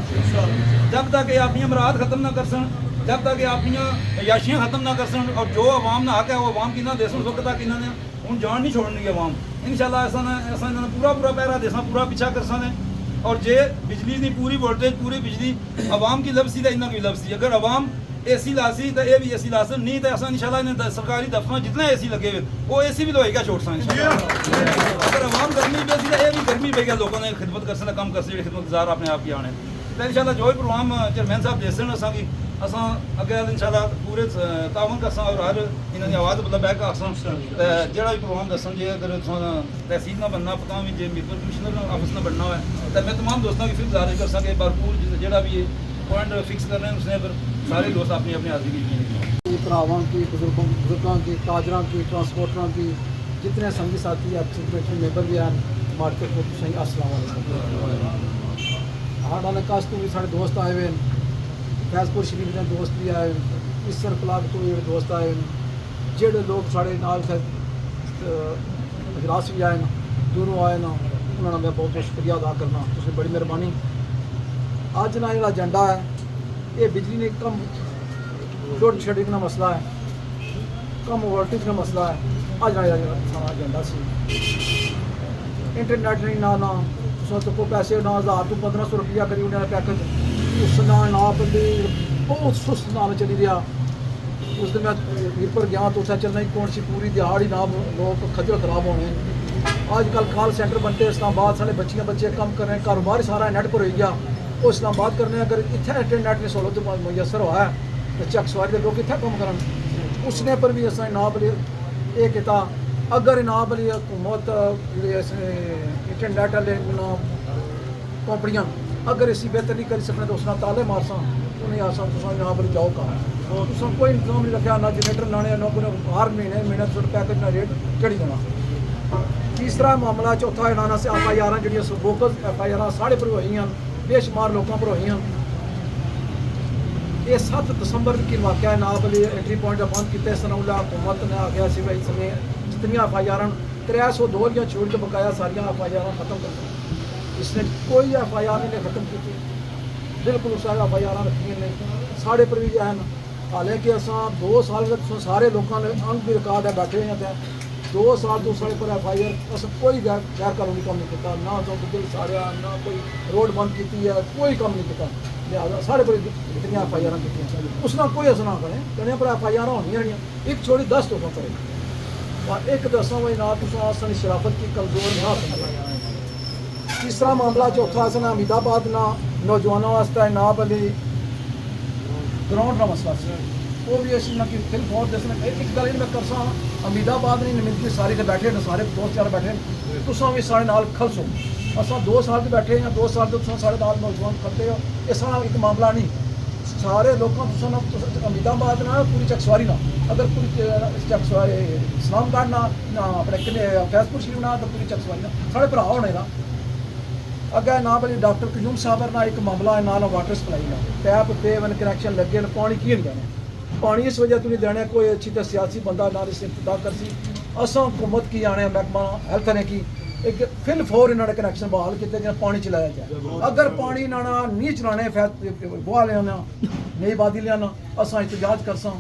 जब तक ये अपनी मराद खत्म ना कर सन जब तक ये अपनी अयाशियाँ खत्म ना कर सन और जो आवाम ना हक है वो आवाम की ना दे सन उस वक्त तक इन्होंने हूँ जान नहीं छोड़नी आवाम इंशाल्लाह ऐसा इन्होंने पूरा पहरा देसा पूरा पीछा कर सन और जे बिजली की पूरी वोल्टेज पूरी बिजली आवाम की लबसी तो इन्होंने की लबसी अगर आवाम एसी लासी तो ये भी एसी लासन नहीं तो ऐसा इंशाल्लाह सरकारी दफ्तर जितने एसी लगे हुए वो एसी भी लोएगा छोट सा अगर आवाम गर्मी बेसी तो ये भी गर्मी पे गया लोगों ने खिदमत कर सकना कम कर सकते खिदमतगार अपने आप की आने तो इंशाल्लाह जो भी प्रोग्राम चेयरमैन साहब दे सन असा अगे इंशाल्लाह पूरे तावन कर और हर इन्होंने आवाज़ मतलब बैक आसन जो भी प्रोग्राम दसन जे अगर तहसील ना बनना पता भी जे मीरपुर कमिश्नर ऑफिस ना बनना है तो मैं तमाम दोस्तों की फिर गुजारिश कर सके भरपूर जो भी पॉइंट फिक्स कर रहे हैं उसने पर सारे दोस्त अपनी अपनी हाजिरी की भरावान की बुजुर्गों की ताजरों की ट्रांसपोर्टरों की जितने संगी साथी एक्शन कमेटी मेंबर भी हैं मार्केट में सही अस्सलाम वालेकुम काश तो भी सारे दोस्त आए हुए हैं फैजपुर शरीफ के दोस्त भी आए इसर कलाक तो भी दोस्त आए जेडे लोग साढ़े नाल गिरास भी आए दूरों आए ना उन्होंने मैं बहुत बहुत शुक्रिया अदा करना उसने बड़ी मेहरबानी अज ना जो एजेंडा है ये बिजली ने कम लोड शेडिंग का मसला है कम वोल्टेज का मसला है अज ना एजेंडा से इंटरनेट नहीं ना तो को पैसे ना 1000 तो 1500 रुपया करी उन्होंने पैकेज उस ना बंदे बहुत सुस्त नाल चली रहा उस दिन मैं मीरपुर गया तो उत्थे चलना ही कौन सी पूरी दिहाड़ी ना लोग खज्जल खराब होने अजकल कॉल सेंटर बनते इस्लामाबाद साढ़े बच्चे कम कर रहे हैं कारोबार सारा नेट पर हो गया वो इस्लामाबाद करने अगर इतने इंटरनेट की सहूलत मुयसर हुआ है तो चक सवारी के लोग इतने कम कर उसने पर भी असा ना बली ये किया अगर ना बली हुकूमत इंटरनेट वाले कंपनियां अगर इसी बेहतर नहीं कर सकते तो उसने ताले मारसा उन्हें आसा ना बली जाओ कहा तो कोई इंतजाम नहीं रखा ना जनरेटर लाने ना कोई हर महीने पैकेज ना रेट चढ़ी देना तीसरा मामला चौथा इनाना से FIR जी बोकस FIR साढ़े पर हुई हैं बेशुमार लोगों पर हुई हैं ये 7 दिसंबर की वाक़ है ना बली एंट्री पॉइंट बंद किए सनौला हुकूमत ने आख्या से भाई समय जितनी FIR 302 या छोड़ के बकाया सारिया FIR खत्म कर दी इसने कोई FIR नहीं खत्म की बिल्कुल सारे FIR रखी ने साढ़े पर भी हैं हालांकि असा 2 साल सारे लोगों ने अंग भी रिकॉर्ड है बैठे हुए थे 2 ਸਾਲ ਤੋਂ ਸਾਡੇ ਪਰ FIR ਅਸਾਂ ਕੋਈ ਗੈਰ ਕਾਨੂੰਨੀ ਕੰਮ ਨਹੀਂ ਕੀਤਾ, ਨਾ ਤੋਂ ਦਿਲ ਸਾੜਿਆ, ਨਾ ਕੋਈ ਰੋਡ ਬੰਦ ਕੀਤੀ ਹੈ, ਕੋਈ ਕੰਮ ਨਹੀਂ ਕੀਤਾ। ਲਿਹਾਜ਼ਾ ਸਾਡੇ ਪਰ ਜਿਤਨੀਆਂ FIR ਕੀਤੀਆਂ ਉਸ ਨਾਲ ਕੋਈ ਅਸਰ ਨਾ ਕਰੇ, ਕਹਿੰਦੇ ਪਰ FIR ਹੋਣੀਆਂ ਜਿਹੜੀਆਂ ਇੱਕ ਛੋੜੀ 10 ਤੋਂ ਕਰੇ। और एक दसों में ना तुम असन शराफत की कमजोर ना समझ। तीसरा मामला चौथा असन अमीदाबाद ना नौजवानों वास्ते नाब अली ग्राउंड का मसला से वो भी अस ना कि फिर बहुत दसना एक गल मैं करसा अमीदाबाद नहीं मिलती सारे तो बैठे ने सारे दोस्त यार बैठे तुसा भी सारे नाल खलसो असा 2 साल से बैठे हैं 2 साल तो तुसा सारे नाल नौजवान खड़ते हो ये सारा एक मामला नहीं सारे लोगों तुसा अमीदाबाद ना पूरी चकसवारी ना अगर पूरी चकसवारी इस्लामगढ़ ना अपने किले फैजपुर शरीफ ना तो पूरी चकसवारी ना साढ़े भरा होने ना अगर ना भाई डॉक्टर कयूम साहब ना एक मामला है ना वाटर सप्लाई ना टैप पे वन कनैक्शन लगे ना पानी की नहीं देने पानी इस वजह तो नहीं देने कोई अच्छी तो सियासी बंदा ना इस इब्तदा कर सी असा हुकूमत की आने महकमा हेल्थ ने की एक फिल फोर इन्होंने कनैक्शन बहाल किए जिन्हें पानी चलाया जाए अगर पानी इन्होंने नहीं चलाने बुआ लिया नहीं बादी लिया असा एहतजाज करसा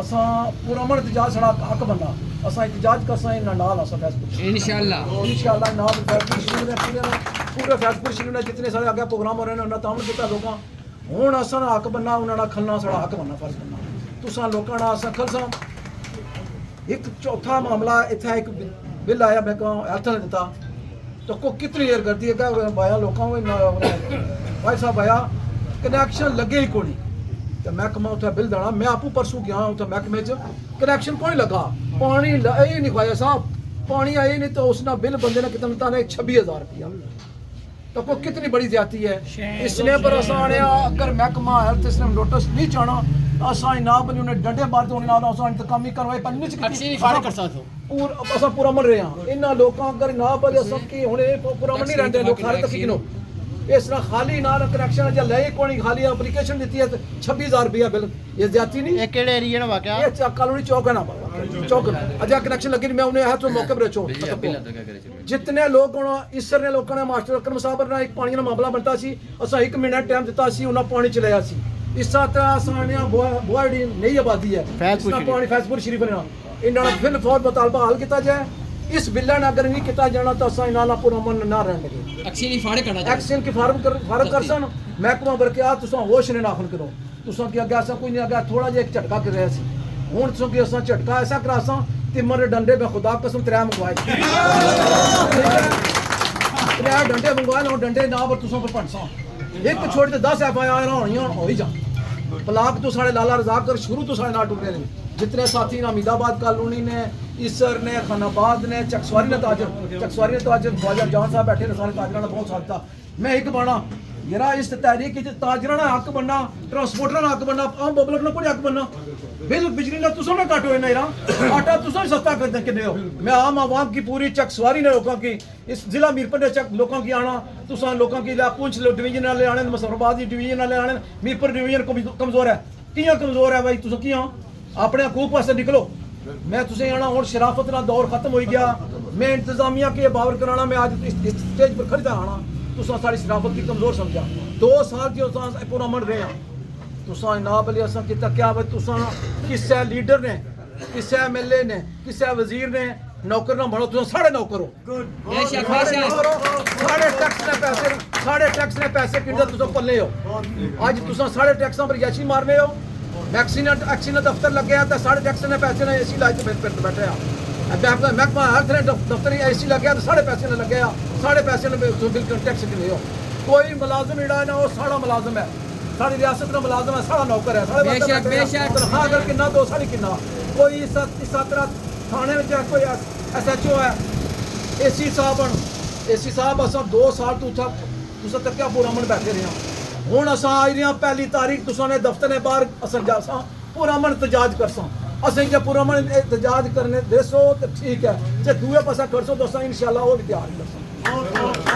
असा पूरा अमन एहतजाज साढ़ा हक बनना असा एहतजाज करसा इन्होंने नाल असा फैसपुर इंशाअल्लाह नाल फैसपुर शरीफ ने पूरे फैसपुर शरीफ ने जितने सारे आगे प्रोग्राम हो रहे हैं उन्होंने तामन किया लोगों हूँ असा हक बनना उन्होंने खलना साढ़ा हक बनना फर्ज बनना तुसा लोगों ने असा खलसा। एक चौथा मामला इतना एक बिल आया मैं कहूँ हेल्थ ने दिता तो को कितनी देर करती है क्या भाया लोगों भाई साहब भाया कनैक्शन लगे ही कोनी तो महकमा उत्थे बिल देना मैं आपू परसों गया उत्थे महकमे च कनैक्शन कोई लगा पानी ये नहीं खाया साहब पानी आए नहीं तो उसने बिल बंदे ने कितना बताने 26,000 रुपया तो को कितनी बड़ी ज्यादती है इसलिए पर असा आने अगर महकमा हेल्थ इसने नोटिस नहीं चाहना असा ना बनी उन्हें डंडे मारते होने ना असा इंतकामी करवाए पंनी असा पूरा मन रहे हैं इन्होंने लोगों अगर ना बने सब की हुणे पूरा मन नहीं रहते लोग सारे तक किनो इस तरह खाली ना कनैक्शन या ले कोई खाली एप्लीकेशन दी है 26,000 रुपया बिल ये ज्यादा नहीं ये केड़े एरिया ना वाकया ये कॉलोनी चौक है ना चौक अजा कनेक्शन लगी मैं उन्हें है तो मौके पर रचो जितने लोग इसर ने लोगों ने मास्टर अकरम साहब ने एक पानी का मामला बनता सी असा 1 मिनट टाइम दिता सी उन्हें पानी चलाया सी इस तरह आसानियां बुआड़ी नई आबादी है पानी फैजपुर शरीफ ने इन्होंने फिल फौर मुतालबा हल किया जाए इस बिल्ला ने अगर नहीं किया जाना तो असा इन्होंने पूरा मन ना रहने लगे एक्शन की फार्म कर सन महकमा बरकयात तुसा होश ने नाखन करो तुसा कि अगे असा कोई नहीं अगे थोड़ा जिहा एक झटका कर रहा सी हुण तुसा कि असा झटका ऐसा करासा तिमर डंडे में खुदा कसम 3 मंगवाए 3 डंडे मंगवाए डंडे ना पर तुसा पर भंसा एक छोड़ के 10 FIR होनी हो ही जा ब्लाक तो साढ़े लाला रजाक कर शुरू तो साढ़े ना टूटे ने जितने साथी ने अमीदाबाद कॉलोनी ने इसर ने खानाबाद ने चकसवारी ने ताजर ख्वाजा जान साहब बैठे ने सारे ताजरा ने बहुत साथ था मैं एक बना यारा इस तहरीक ताजरा ना हक बनना ट्रांसपोर्टर ना हक बनना आम पब्लिक ना कोई हक बनना बिल बिजली ना तुसा ना काटो ना यारा आटा तुसा सस्ता कर किन्ने हो मैं आम आवाम की पूरी चकसवारी ने लोगों की इस जिला मीरपुर ने चक लोगों की आना तुसा लोगों की पुंछ डिवीजन वाले आने मुसलमाबाद की डिवीजन वाले आने मीरपुर डिवीजन कमजोर है कियां कमजोर है भाई तुसा कियां अपने हकूक पासे निकलो मैं तुझे आना और शराफत ना दौर खत्म हो गया मैं इंतजामिया के बावर कराना मैं आज इस स्टेज पर खरीदा आना तुसा सारी शराफत की कमजोर समझा 2 साल जो पूरा मन रहे हैं तुसा ना बली असा किता क्या भाई तुसा किसे लीडर ने किसे MLA ने किसे वजीर ने नौकर ना बनो तुसा साढ़े नौकर हो साढ़े टैक्स ने पैसे कितने तुसा पल्ले हो आज तुसा साढ़े टैक्सां पर याची मारने हो एक्सीडेंट दफ्तर लगे तो साढ़े टैक्स ने पैसे ने AC लाए तो बैठे महकमा हेल्थ ने दफ्तर AC लगे तो साढ़े पैसे ने लगे साढ़े पैसे ने बिल्कुल टैक्स नहीं हो कोई मुलाजम जेड़ा है ना वो साढ़ा मुलाजम है साड़ी रियासत का मुलाजम है साढ़ा नौकर है तनख्वाह अगर किन्ना दो साढ़ी किन्ना कोई इस तरह थाने में कोई SHO है AC साहब अस 2 साल तो तुसा तक पूरा मन बैठे रहे हूँ असा आई रही 1 तारीख तुसा ने दफ्तर ने बाहर असन जासा पूरा मन एहतजाज करसा असें जे पूरा मन एहतजाज करने देसो तो ठीक है जे दूए पासा करसो तो असा इंशाल्लाह वो भी तैयार करसा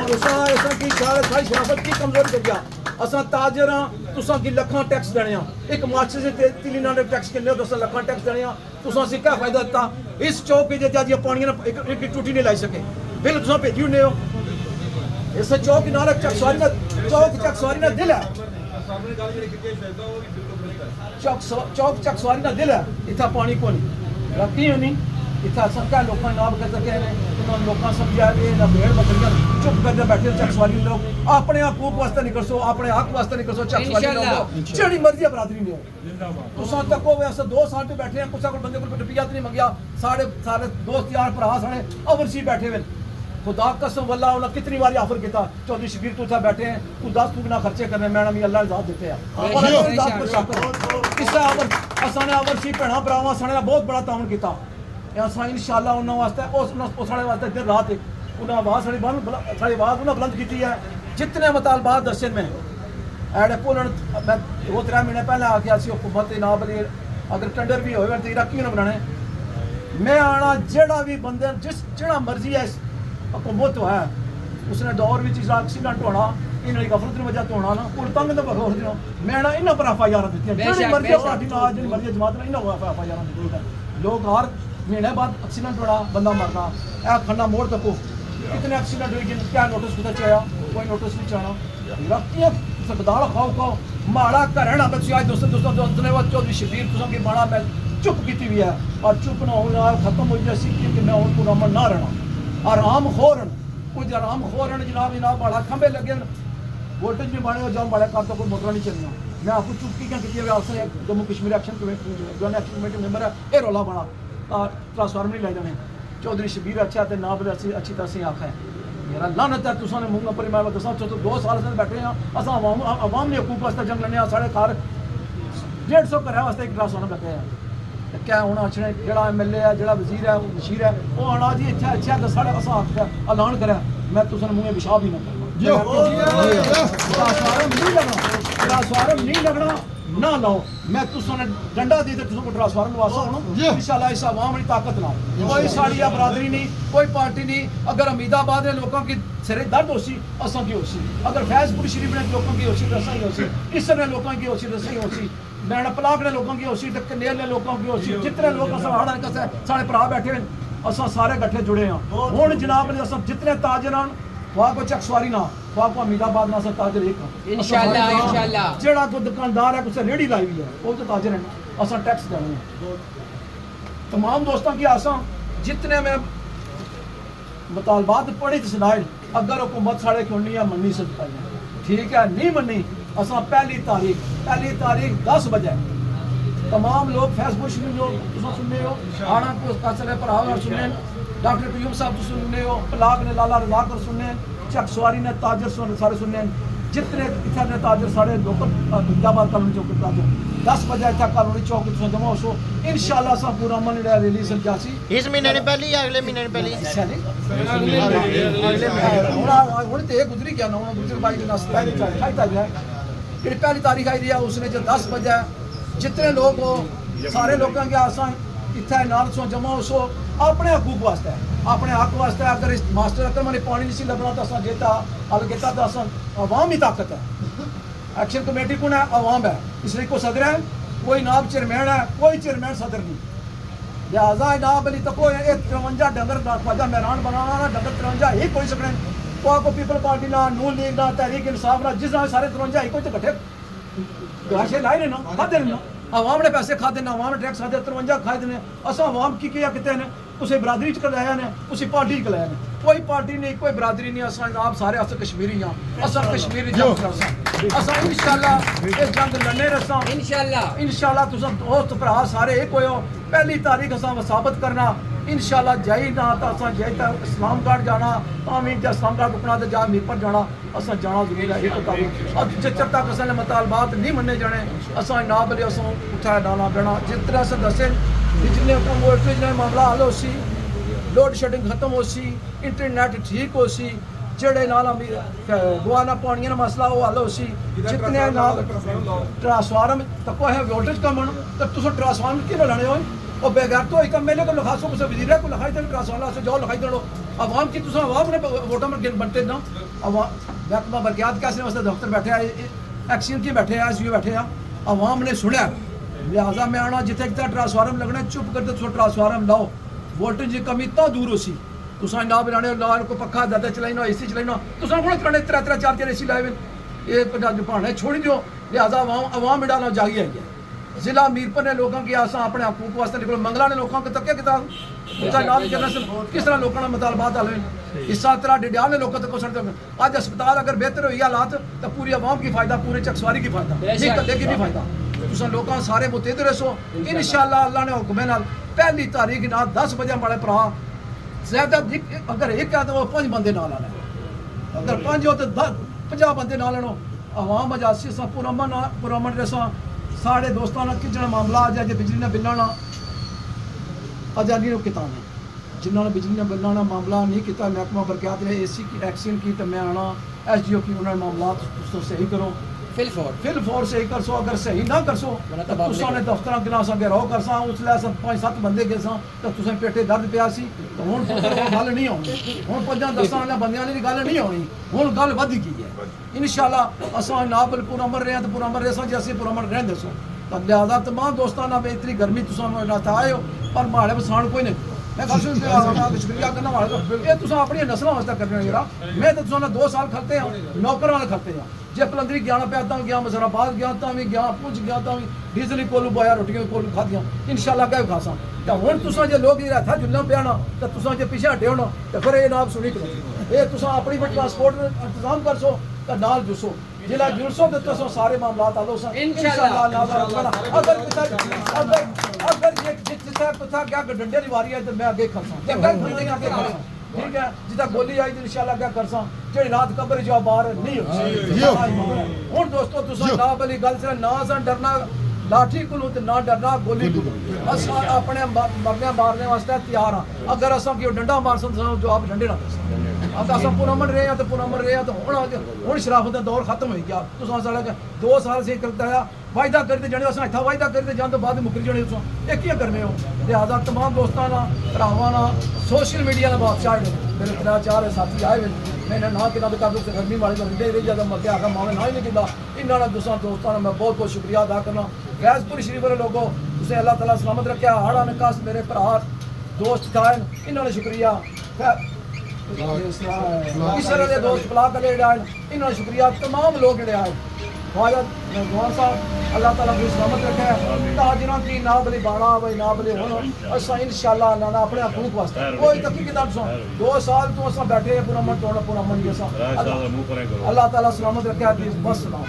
तुसा ऐसा की सारी शराफत की कमजोरी कर गया असा ताजर हां तुसा की लखां टैक्स देने एक मास्टर से 3 ने टैक्स किन्ने तो असा लखां टैक्स देने तुसा से क्या फायदा दिता इस चौक जे जाजी पानी एक टूटी नहीं लाई सके बिल तुसा भेजी हुने हो इस चौक नाल चकसवारी ना दिल है चौक चकसवारी ना दिल है इतना पानी को नहीं रखती है नहीं इतना संख्या लोगों नाम कर सके ने उन्होंने लोगों समझा भी ना भेड़ बकरियां चुप कर बैठे चक सवारी लोग अपने हकूक वास्ते निकल सो अपने हक वास्ते निकल सो चक सवारी लोग जेड़ी मर्जी बरादरी ने तुसा तक हो वैसे 2 साल पे बैठे हैं कुछ बंदे को रुपया नहीं मंगया सारे दोस्त यार भरा सारे अवरसी बैठे हुए खुदा कसम वल्लाह उन्होंने कितनी बार ऑफर किया चौधरी शबीर तू था बैठे हैं तू 10 दुगना खर्चे करने मैडम ये अल्लाह इजाजत देते हैं और इजाजत पर शक इससे असाने अवरसी भैणा भरावां साने बहुत बड़ा ताउन किया असां इंशाअल्लाह उन्होंने वास्ते उस साढ़े वास्ते दिन रात उन्हें आवाज़ साड़ी आवाज़ उन्हें बुलंद की है जितने मुतालबात दसे में ऐडे पुलन मैं 2-3 महीने पहले आके सी हुकूमत जनाब अली अगर टेंडर भी होए तो इराकी ने बनाने मैं आना जेड़ा भी बंदे जिस जेड़ा मर्जी है हुकूमत तो है उसने दौर में एक्सीडेंट होना इन्होंने गफलत की वजह तो होना ना उन तंग तो भरोस दिनों मैं ना इन्हों पर FIR दी जिहड़ी मर्जी पार्टी ना जिहड़ी मर्जी जमात ने इन्हों FIR दी लोग हर महीने बाद एक्सीडेंट होना बंदा मरना ए खन्ना मोड़ तको कितने एक्सीडेंट हुए जिन क्या नोटिस कुछ चाया कोई नोटिस नहीं चाहना रखिए सगदाल खाओ माड़ा करना बच्चे आज दोस्तों ने चौधरी शबीर तुम की माड़ा मैं चुप की हुई है और चुप ना होना खत्म हो जाए सीखी कि मैं उनको रमन ना रहना आराम खोरन कुछ आराम खोरन जनाब माड़ा खंबे लगे वोल्टेज भी माड़े जाओ माड़े काम तो कोई मोटर नहीं चलना मैं आपको चुप की क्या की आपसे Jammu Kashmir action committee member है ये रौला बना ट्रांसफार्मर नहीं लाई जाने चौधरी शबीर अच्छा तो ना बोले अच्छी तरह से आखा है मेरा लानत है तुसा ने मुंह पर मैं दसा तो 2 साल से बैठे हैं अस अवाम ने हकूक वास्ते जंग लड़ने साढ़े घर 150 घर वास्ते एक ट्रांसफार्मर लगे हैं क्या हूँ अच्छे जो MLA है जो वजीर है बशीर है वो आना जी इतना अच्छा तो साढ़े अस ऐलान करा मैं तुसा मुँह पेशाब ही ना करना ट्रांसफार्मर नहीं लगना ना लाओ मैं तुसने डंडा दी तो तुसको ट्रांसफार्मर लवासा होना इंशाल्लाह इस आवाम की ताकत ना कोई साड़ी बरादरी नहीं कोई पार्टी नहीं अगर अमीदाबाद ने लोगों की सिरे दर्द होसी असा की होसी अगर फैजपुर शरीफ ने लोगों की होसी रसा ही होसी इस ने लोगों की होसी रसा ही होसी मैंने पलाक ने लोगों की होसी कनेल ने लोगों की होसी जितने लोग हाड़ा कसे साढ़े भरा बैठे हैं असा सारे गठे जुड़े हैं हुण जनाब ने अस जितने ताजर वहाँ को चकसवारी ना वहाँ को अमीदाबाद ना ताजर एक इंशाल्लाह जेड़ा कोई दुकानदार है कुछ रेड़ी लाई हुई है वो तो ताजर है असा टैक्स देने हैं तमाम दोस्तों की आसा जितने में मुतालबात पढ़ी तो सुनाए अगर हुकूमत साढ़े क्यों नहीं है मनी सकता है ठीक है नहीं मनी असा पहली तारीख 10 बजे तमाम लोग फेसबुक लोग सुनने हो आना कासले भरा सुनने डॉक्टर कयूम साहब तो सुनने हो पलाक ने लाला रजा कर सुनने चकसवारी ने ताजर सारे सुनने जितने इतना ने ताजर सारे लोकल अमीदाबाद कॉलोनी चौक ताजर 10 बजे तक कॉलोनी चौक जमा हो इंशाल्लाह सा पूरा मन रिलीज जासी इस महीने ने पहली या अगले महीने ने पहली हुण ते गुजरी गया ना गुजर भाई के नास पहली तारीख आई रही है उसने जो 10 बजे जितने लोग हो सारे लोगों के आसा इतना नाल सो जमा हो सो अपने हकूक वास्ते अपने हक वास्ते अगर इस मास्टर अकरम ने पानी नहीं लभना तो असा जेता हल किया तो असा अवाम ही ताकत है एक्शन कमेटी कौन है अवाम है इसलिए कोई सदर है कोई नाब चेयरमैन है कोई चेयरमैन सदर नहीं लिहाजा नाब अली तक 53 डंगर ख्वाजा मैरान बनाना ना डंगर 53 ही कोई सकने को पीपल पार्टी ना नून लीग ना तहरीक इंसाफ ना जिस सारे 53 ही कोई तो कट्ठे गाशे लाए ना खाते ना आवाम ने पैसे खाते ना आवाम ने टैक्स खाते 53 खाए ने असा आवाम की किया कितने ने उसे बरादरी च लाया ने उसी पार्टी च लाया ने कोई पार्टी नहीं कोई बरादरी नहीं असा आप सारे अस कश्मीरी हाँ असा कश्मीरी जंग असा इंशाल्लाह इस जंग लड़ने रसा इंशाल्लाह तुस दोस्त भरा सारे एक हो पहली तारीख असा साबित करना इंशाल्लाह जाई ना तो असा जाई तो इस्लामगढ़ जाना तामीर इस्लामगढ़ रुकना तो जा मीरपुर जाना असा जाना जरूर है एक अब जिस तक असा मुतालबात नहीं मन्ने जाने असा ना बले असा उठा डाना बना जिस तरह से दसे बिजली वोल्टेज ने मामला हल हो सी लोड शेडिंग खत्म हो सी इंटरनेट ठीक हो सी जेड़े नाल गुआना पानिया मसला वो हल हो सी जितने नाल ट्रांसफार्म तको है वोल्टेज कम तो तुम ट्रांसफार्म क्यों लाने हो और बेगैर तो एक मेले को लिखा सो कुछ वजीर को लिखाई दे ट्रांसफार्मर से जाओ लिखाई दो अवाम की तुम अवाम ने वोटा में बनते ना अवाम महकमा बरकियात कैसे वास्ते दफ्तर बैठे एक्सीएम की बैठे SU बैठे अवाम ने सुनिया लिहाजा मैं आना जिथे जितना ट्रांसफार्म लगना चुप करते तुम ट्रांसफार्म लाओ वोल्टेज की कमी तो दूर हो सी तुसा ना बनाने ना को पक्खा ज्यादा चलाइना AC चलाइना तुसा कोण करने 3-4 AC लाए ये भाने छोड़ दियो लिहाजा अवाम डालना जागी आई है ਜ਼ਿਲ੍ਹਾ ਮੀਰਪੁਰ ਨੇ ਲੋਕਾਂ ਕੀ ਆਸਾਂ ਆਪਣੇ ਹਕੂਕ ਵਾਸਤੇ ਨਿਕਲ ਮੰਗਲਾ ਨੇ ਲੋਕਾਂ को तक किता उसका नाम जर्नल किस तरह लोगों का मुतालबात हल हुए इस तरह डडियाल ने लोगों तक पहुंचते आज अस्पताल अगर बेहतर हुई हालात तो पूरी आवाम की फायदा पूरे चकसवारी की फायदा नहीं कदे की नहीं फायदा तुम लोग सारे मुतहद रहो इंशाअल्लाह अल्लाह ने हुक्म नाल पहली तारीख ना 10 बजे हमारे भरा ज्यादा अगर एक है तो वो 5 बंदे ना लाने अगर 5 हो तो 50 बंदे ना लेनो आवाम अजासी सा पुरमन रसा साढ़े दोस्तों ने कि मामला आज अज बिजली ने बिलाना आज़ादी किता ने जिन्होंने बिजली ने बिलाना मामला नहीं किया महकमा बरक़यात ने AC की एक्शन की तो मैं आना SDO की उन्होंने मामला तो सही करो फिल फॉर सही कर सो अगर सही ना कर सो तो तुसाने दफ्तर गिलास अगे रहो कर सा उसले 5-7 बंदे गए सा तो तुसें पेटे दर्द पिया सी तो हुण गल नहीं होनी हुण 5-10 वाले बंदियां दी गल नहीं होनी हुण गल वध गई है इंशाअल्लाह असां नाबल पूरा अमर रहे तो पूरा अमर रहे जे असीं पूरा अमर रहंदे सो तो लिहाजा तमाम दोस्तां ना इतनी गर्मी तुसां ना आए हो पर माड़े बसान कोई नहीं मैं शुक्रिया करना वाला ये तुम अपनी नस्लों वास्ते करने जरा मैं तो तुम 2 साल खलते हैं नौकर वाले खलते हैं जे पलंदरी गया प्यादा गया मजराबाद गया तो भी गया पुंछ गया तो भी डीजल कोलू पाया रोटियां कोलू खादियां इंशाअल्लाह क्या खासा तो हुण तुसां जे लोग हथा जुल्ला पियाना तो तुसां जे पीछे हटे होना तो फिर ये नाम सुनी करो ये तुसां अपनी ट्रांसपोर्ट इंतजाम कर सो तो नाल जुसो जिला जुलसो तो तुसां सारे मामलात आलो सा इंशाअल्लाह अगर ये जितना पता क्या डंडे की वारी है तो मैं आगे खलसा ठीक है जिदा गोली आई तो इंशाअल्लाह क्या करसा जेड़ी रात कब्र जो बाहर नहीं हो हुन दोस्तों तुसां ना बली गल से ना सा डरना लाठी को ना डरना गोली को अस अपने मरने मारने वास्ते तैयार हां अगर असां की डंडा मार सन जवाब डंडे ना अब असां पुरमन रहे तो पुरमन रहे तो हुन शराफत का दौर खत्म हो गया तुसां साढ़े 2 साल से करता है वायदा करते जाने असां इत्था वायदा करते जान तो बाद मुकरी जाने तुसां एक ही करने हो लिहाजा तमाम दोस्तां ना भरावां ना सोशल मीडिया का बादशाह मेरे 3-4 साथी आए हुए मैंने ना किताब कर गर्मी वाले रही रही ज्यादा मत आखा मावे ना ही नहीं किया इन्होंने दूसरा दोस्तों मैं बहुत बहुत शुक्रिया अदा करना फैजपुर शरीफ वाले लोगों तुसें अल्लाह ताला सलामत रखा हाड़ा निकास मेरे भरा दोस्त खाए इन्होंने शुक्रिया इसर वाले दोस्त ब्लाक वाले इन्होंने शुक्रिया तमाम लोग जोड़े आए ख्वाजा जवान साहब अल्लाह ताला को सलामत रखे ताजरा की ना बली बाड़ा भाई ना बली हुन असा इंशाअल्लाह अल्लाह ना अपने हकूक वास्ते कोई तकी किदा 2 साल तो असा बैठे पूरा मन तोड़ा पूरा मन जैसा अल्लाह ताला सलामत रखे बस सलाम